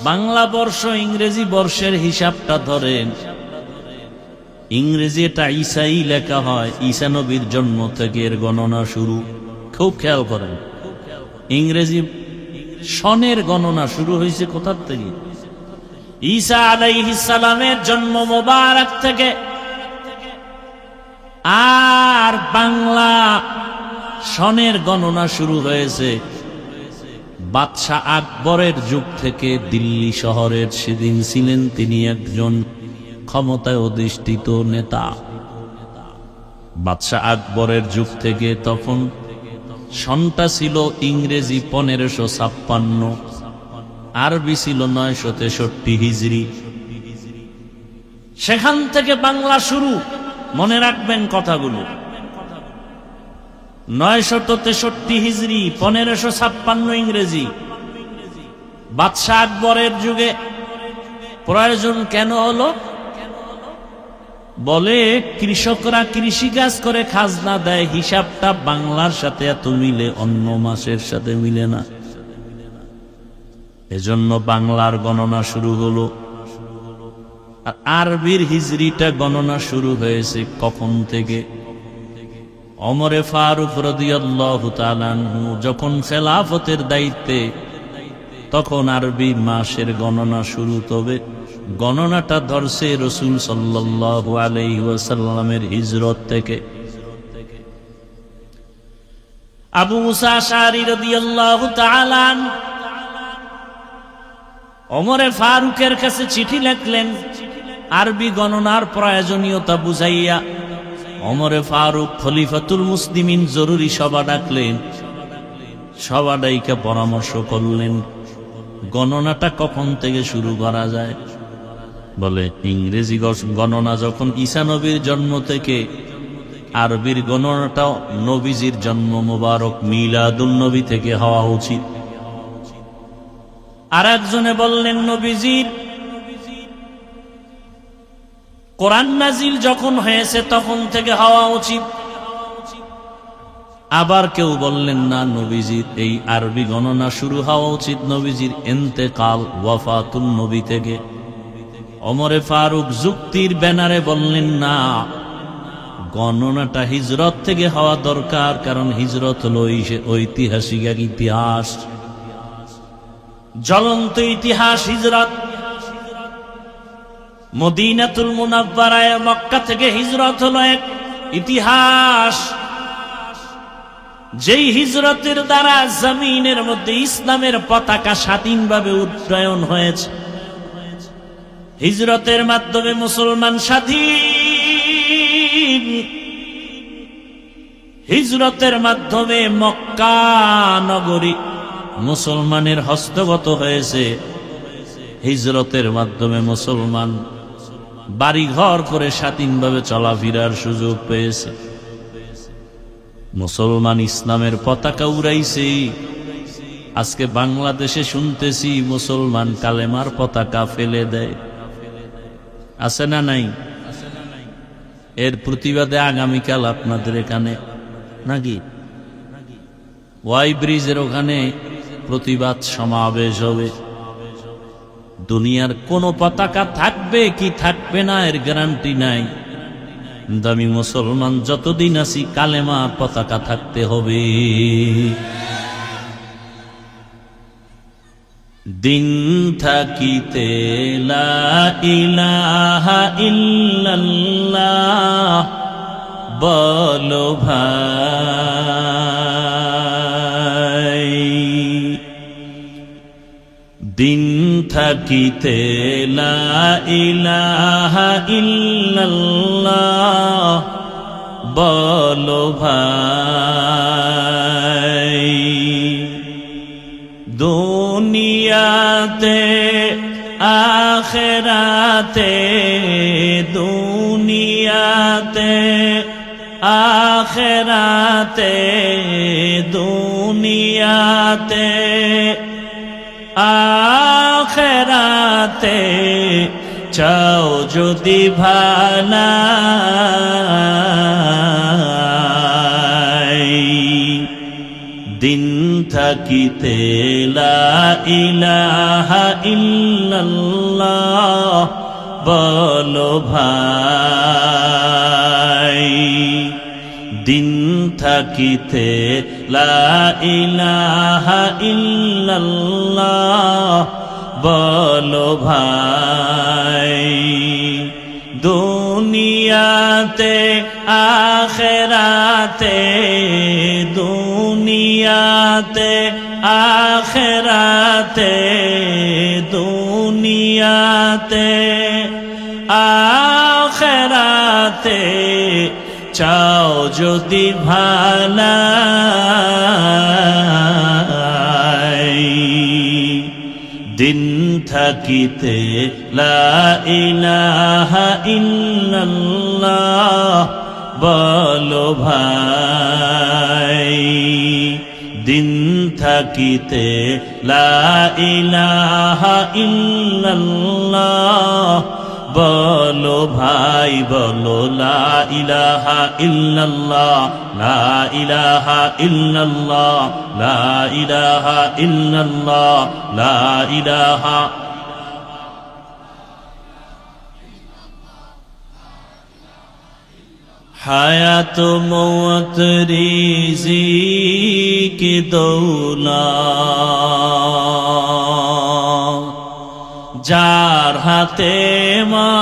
বাংলা বর্ষ ইংরেজি বর্ষের হিসাবটা ধরেন। ইংরেজি এটা ঈসাই লেখা হয়, ঈসা নবীর জন্ম থেকে এর গণনা শুরু। খুব খেয়াল করেন, ইংরেজি সনের গণনা শুরু হয়েছে কোথার থেকে? ঈসা আলাইহিস সালামের জন্ম মোবারক থেকে। আর বাংলা সনের গণনা শুরু হয়েছে বাদশাহ আকবরের যুগ থেকে। দিল্লি শহরের সেদিন ছিলেন তিনি একজন ক্ষমতায় অধিষ্ঠিত নেতা। বাদশাহ আকবরের যুগ থেকে তখন সনটা ছিল ইংরেজি 1556, আরবি ছিল 963 হিজরি। সেখান থেকে বাংলা শুরু। মনে রাখবেন কথাগুলো। 963 হিজরি, 1556 ইংরেজি। বাদশাহ আকবরের যুগে প্রয়োজন কেন হলো? বলে কৃষকরা কৃষিকাজ করে খাজনা দেয়, হিসাবটা বাংলার সাথে এত মিলে, অন্য মাসের সাথে মিলে না। এজন্য বাংলার গণনা শুরু হলো। আর আরবির হিজরিটা গণনা শুরু হয়েছে কখন থেকে? ওমরে ফারুক রাদিয়াল্লাহু তাআলা আনহু যখন খেলাফতের দায়িত্বে, তখন আরবি মাসের গণনা শুরু। তবে গণনাটা ধরছে রাসূল সাল্লাল্লাহু আলাইহি ওয়াসাল্লামের হিজরত থেকে। আবু মুসা আশআরী রাদিয়াল্লাহু তাআলা ওমরে ফারুকের কাছে চিঠি লিখলেন আরবি গণনার প্রয়োজনীয়তা বুঝাইয়া। ওমরে ফারুক খলিফাতুল মুসলিমিন জরুরি সভা ডাকলেন। সভা ডাইকা পরামর্শ করলেন গণনাটা কখন থেকে শুরু করা যায়। বলে ইংরেজি গণনা যখন ঈসা নবীর জন্ম থেকে, আরবির গণনাটা নবীজির জন্ম মোবারক মিলাদুন নবী থেকে হওয়া উচিত। আর একজনে বললেন নবীজির কোরআন নাজিল যখন হয়েছে তখন থেকে হওয়া উচিত। আবার কেউ বললেন না, নবীজির এই আরবি গণনা শুরু হওয়া উচিত নবীজির ইন্তেকাল, ওয়াফাতুন নবী থেকে। ওমরে ফারুক যুক্তির ব্যানারে বললেন না, গণনাটা হিজরত থেকে হওয়া দরকার, কারণ হিজরত হলো ঐতিহাসিক এক ইতিহাস, জ্বলন্ত ইতিহাস হিজরত। মদিনাতুল মুনাওয়ারায় মক্কা থেকে হিজরত হলো এক ইতিহাস। যেই হিজরতের দ্বারা জমিনের মধ্যে ইসলামের পতাকা স্বাধীনভাবে উড্ডয়ন হয়েছে, হিজরতের মাধ্যমে মুসলমান স্বাধীন, হিজরতের মাধ্যমে মক্কা নগরী মুসলমানের হস্তগত হয়েছে, হিজরতের মাধ্যমে মুসলমান বাড়িঘর করে স্বাধীনভাবে চলাফেরার সুযোগ পেয়েছে, মুসলমান ইসলামের পতাকা উড়াইছে। আজকে বাংলাদেশে শুনতেছি মুসলমান কালেমার পতাকা ফেলে দেয়, আছে না নাই? এর প্রতিবাদে আগামীকাল আপনাদের এখানে নাকি ওয়াই ব্রিজের ওখানে প্রতিবাদ সমাবেশ হবে। দুনিয়ার কোন পতাকা থাকবে কি থাকবে না এর গ্যারান্টি নাই, কিন্তু আমি মুসলমান যতদিন আছি কালেমা পতাকা থাকতে হবে। দিন থাকিতে লা ইলাহা ইল্লাল্লাহ বলো ভাই, দিন থাকিতে লা ইলাহা ইল্লাল্লাহ বলো ভাই, দুনিয়াতে আখিরাতে, দুনিয়াতে আখিরাতে, দুনিয়াতে আখিরাতে চাও যদি ভালাই, দিন থাকিতে লা ইলাহা ইল্লাল্লাহ বলো ভাই, দিন থাকিতে লা ইলাহা ইল্লাল্লাহ বলো ভাই, দুনিয়াতে আখিরাতে, দুনিয়াতে আখিরাতে, দুনিয়াতে আখিরাতে চাও যদি ভালাই, দিন থাকিতে লা ইলাহা ইল্লাল্লাহ বলো ভাই, দিন থাকিতে লা ইলাহা ইল্লাল্লাহ বলো ভাই, বলো লা ইলাহা ইল্লাল্লাহ, লা ইলাহা ইল্লাল্লাহ, লা ইলাহা ইল্লাল্লাহ, লা ইলাহা। হায়াত মওত রিজিক দৌলত যার হাতে মান,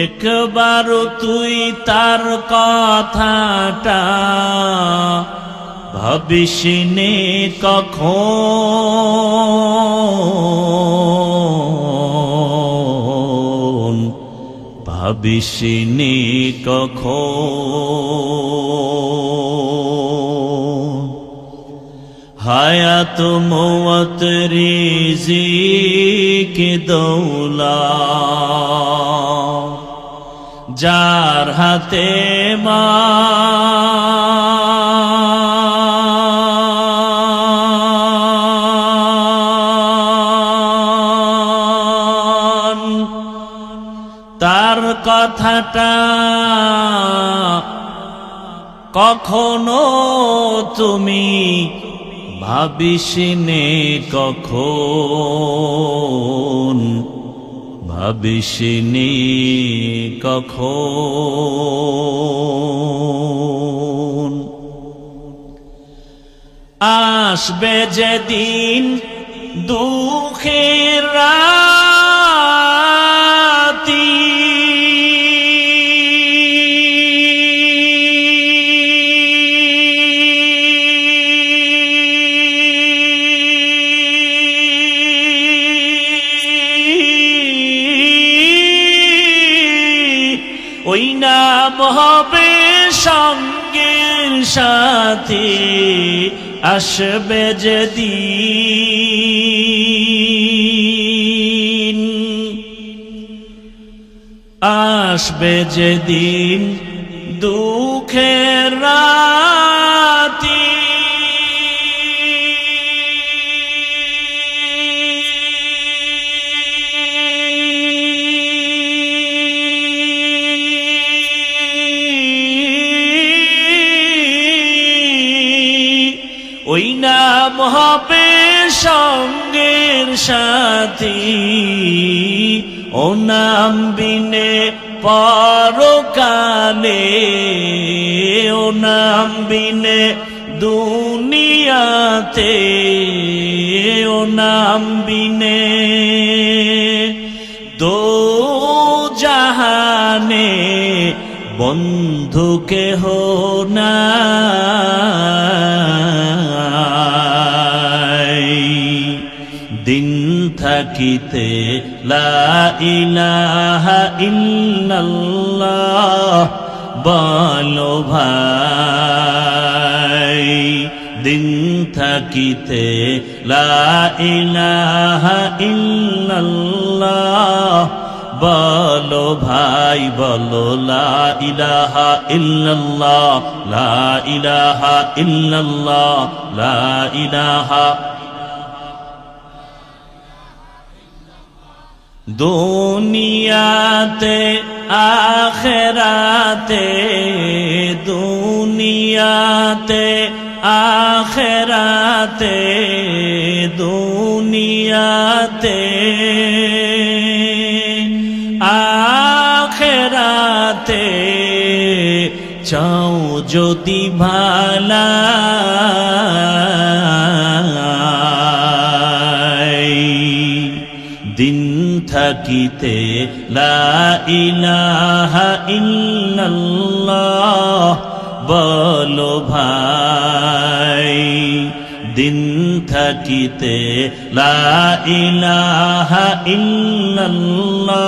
একবার তুই তার কথাটা ভাবিসনে কখন, ভাবিসনে কখন, হায়াত মওত রিজিক দৌলত যার হাতে মান, তার কথাটা কখনো তুমি ভাবিসনে কখন, ভাবিসনে কখন, আসবে যেদিন দুঃখের হবে সঙ্গের সাথী, আসবে যেদিন, আসবে যেদিন দুঃখের রাতি, ওই নাম হবে সঙ্গের সাথী, ও নাম বিনে পরকালে, ও নাম বিনে দুনিয়াতে, ও নাম বিনে দো জাহানে বন্ধু কেহ নাই। দিন থাকিতে লা ইলাহা ইল্লাল্লাহ বলো ভাই, দিন থাকিতে লা ইলাহা ইল্লাল্লাহ বলো ভাই, বলো লা ইলাহা ইল্লাল্লাহ, লা ইলাহা ইল্লাল্লাহ, লা ইলাহা। দুনিয়াতে আখেরাতে, দুনিয়াতে আখেরাতে, দুনিয়াতে আখেরাতে চাও যদি ভালাই, দিন থাকিতে লা ইলাহা ইল্লাল্লাহ বলো ভাই, দিন থাকিতে লা ইলাহা ইল্লাল্লাহ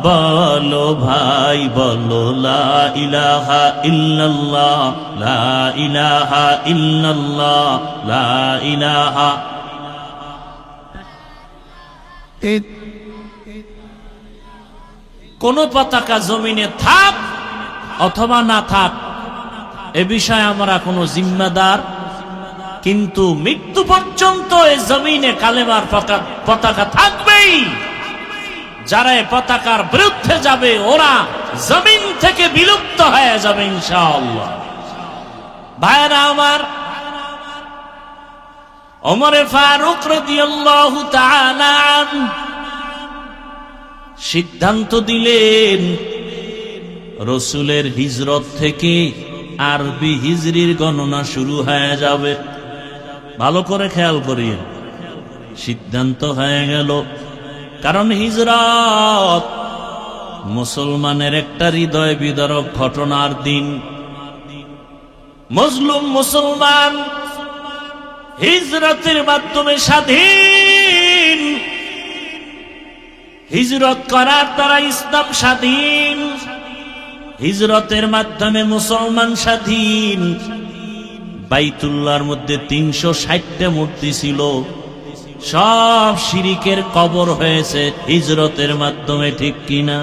বলো ভাই, বলো লা ইলাহা ইল্লাল্লাহ, লা ইলাহা ইল্লাল্লাহ, লা ইলাহা। কোন পতাকা জমিনে থাক অথবা না থাক এ বিষয়ে আমরা কোনো জিম্মাদার, কিন্তু মৃত্যু পর্যন্ত এই জমিনে কালেমার পতাকা থাকবেই। যারা এই পতাকার বিরুদ্ধে যাবে ওরা জমিন থেকে বিলুপ্ত হয়ে যাবে ইনশাআল্লাহ। ভাইরা আমার, ওমরে ফারুক রাদিয়াল্লাহু তাআলা সিদ্ধান্ত দিলেন রসুলের হিজরত থেকে আরবি হিজরির গণনা শুরু হয়ে যাবে। ভালো করে খেয়াল করিয়ে সিদ্ধান্ত হয়ে গেল, কারণ হিজরত মুসলমানের একটা হৃদয় বিদারক ঘটনার দিন। মজলুম মুসলমান হিজরতের মাধ্যমে স্বাধীন, হিজরত করার দ্বারা ইসলাম স্বাধীন, হিজরতের মাধ্যমে মুসলমান স্বাধীন। বাইতুল্লাহর মধ্যে ৩৬০টা মূর্তি ছিল, সব শিরিকের কবর হয়েছে হিজরতের মাধ্যমে, ঠিক কিনা?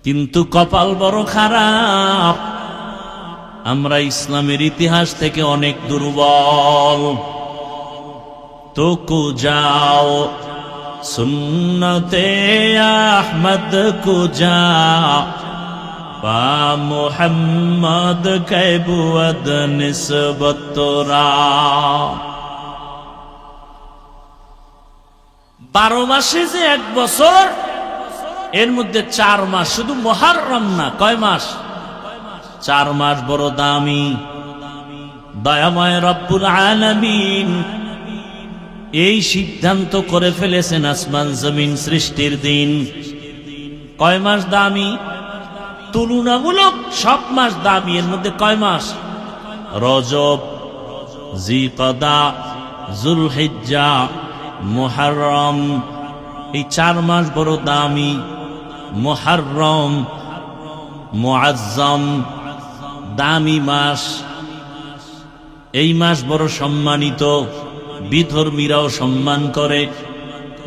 কিন্তু কপাল বড় খারাপ, আমরা ইসলামের ইতিহাস থেকে অনেক দুর্বল। তো কো যাও সুন্নতে আহমদ কো যা, বা মুহাম্মদ কৈবুদ নিসবত তোরা। 12 মাসে যে 1 বছর, এর মধ্যে 4 মাস শুধু মুহররম না, কয় মাস? 4 মাস বড় দামি। দয়াময় রব্বুল আলামিন এই সিদ্ধান্ত করে ফেলেছেন আসমান জমিন সৃষ্টির দিন। কয় মাস দামি? তুলনামূলক সব মাস দামি। এর মধ্যে কয় মাস? রজব, জিকদা, জুলহিজ্জা, মুহররম, এই 4 মাস বড় দামি। মুহররম মুআজ্জম, দামি মাস। এই মাস বড় সম্মানিত, বিধর্মীরাও সম্মান করে,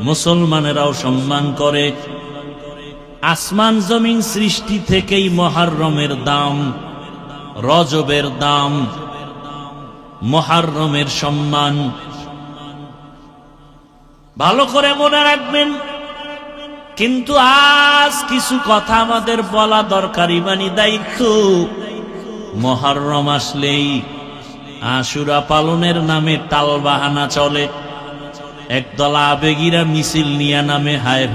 মুসলমানেরাও সম্মান করে। আসমান জমিন সৃষ্টি থেকেই মুহররমের দাম, রজবের দাম, মুহররমের সম্মান। ভালো করে মনে রাখবেন। কিন্তু আজ কিছু কথা আমাদের বলা দরকার, ইমানি দায়িত্ব। মুহররম আসলেই আশুরা পালনের নামে টালবাহানা চলে। একদল আবেগীরা মিছিল নিয়া নামে হায়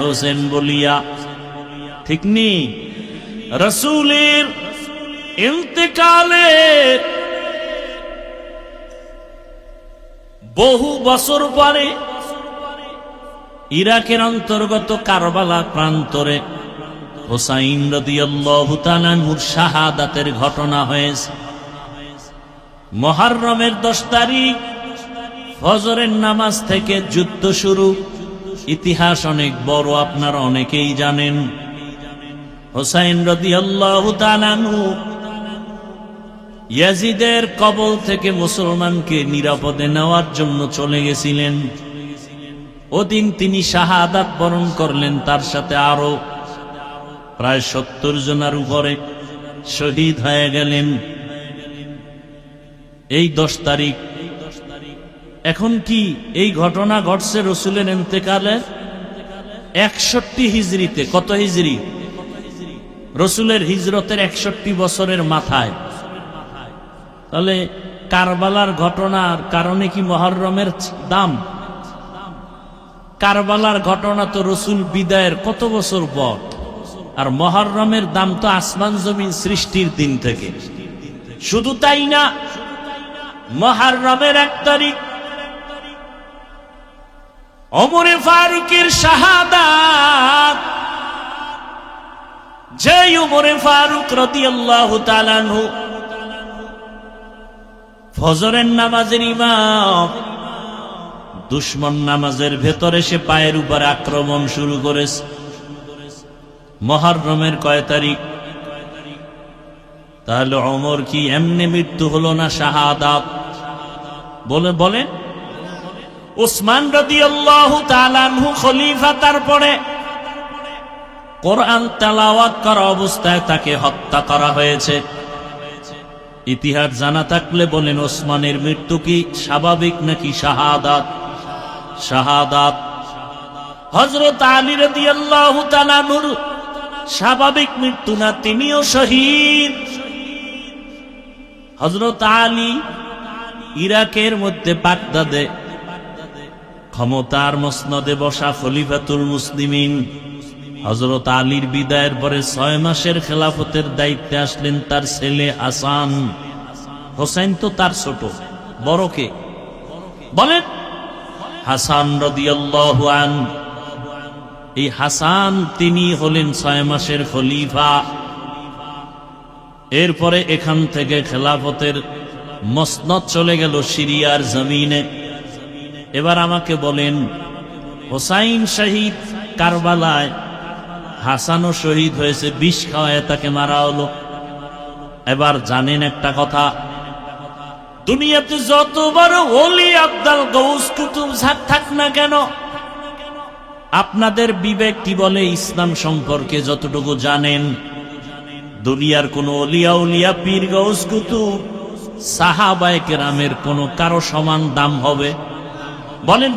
হোসেন বলিয়া। ঠিক নি? রাসূলের ইন্তেকালের বহু বছর পরে ইরাকের অন্তর্গত কারবালা প্রান্তরে হুসাইন রাদিয়াল্লাহু তাআলা আনহুর শাহাদাতের ঘটনা হয়েছে। মুহররমের 10 তারিখ ফজরের নামাজ থেকে যুদ্ধ শুরু। ইতিহাস অনেক বড়, আপনারা অনেকেই জানেন। হুসাইন রাদিয়াল্লাহু তাআলা আনহু ইয়াজিদের কবল থেকে মুসলমানকে নিরাপদে নেওয়ার জন্য চলে গেছিলেন। ওদিন তিনি শাহাদাত বরণ করলেন, তার সাথে আরো প্রায় 70 জনের উপরে শহীদ হয়ে গেলেন এই 10 তারিখ। এখন কি এই ঘটনা ঘটছে রসুলের ইন্তেকালের 61 হিজরিতে। কত হিজরি? রসুলের হিজরতের 61 বছরের মাথায়। তাহলে কারবালার ঘটনার কারণে কি মুহররমের দাম? কারবালার ঘটনা তো রসুল বিদায়ের কত বছর পর, আর মুহররমের দাম তো আসমান জমিন সৃষ্টির দিন থেকে। শুধু তাই না, মুহররমের 1 তারিখ ওমরে ফারুকের শাহাদাত। যে ওমরে ফারুক রাদিয়াল্লাহু তাআলা আনহু ফজরের নামাজের ইমাম, দুশমন নামাজের ভেতরে সে পায়ের উপর আক্রমণ শুরু করেছে। মুহররমের কয় তারিখ? তাহলে ওমর কি এমনি মৃত্যু হলো না শাহাদাত? বলেন। উসমান রাদিয়াল্লাহু তাআলা আনহু খলিফা, তারপরে কোরআন তেলাওয়াত করা অবস্থায় তাকে হত্যা করা হয়েছে। ইতিহাস জানা থাকলে বলেন, ওসমানের মৃত্যু কি স্বাভাবিক নাকি শাহাদাত? শাহাদাত। হযরত আলী রাদিয়াল্লাহু তাআলা আনহুর স্বাভাবিক মৃত্যু না, তিনিও শহীদ। হযরত আলী ইরাকের মধ্যে বাগদাদে ক্ষমতার মসনদে বসা খলিফাতুল মুসলিমিন। হযরত আলীর বিদায়ের পরে 6 মাসের খেলাফতের দায়িত্বে আসলেন তার ছেলে হাসান। হোসেন তো তার ছোট, বড় কে বলেন? হাসান রাদিয়াল্লাহু আনহু। এই হাসান তিনি হলেন 6 মাসের খলিফা। এরপরে এখান থেকে খেলাফতের মসনদ চলে গেল সিরিয়ার জমিনে। এবার আমাকে বলেন, হোসাইন শহীদ কারবালায়, হাসানও শহীদ হয়েছে, বিষ খাওয়ায় তাকে মারা হলো। এবার জানেন একটা কথা, দুনিয়াতে যত বড় ওলি আব্দাল গৌস কুতুব থাক না কেন, আপনাদের বিবেক কি বলে ইসলাম সম্পর্কে যতটুকু জানেন, দুনিয়ার কোন ওলিয়া উলিয়া পীর গৌস কুতুব সাহাবায়ে কেরামের কোন কারো সমান দাম হবে? বলেন।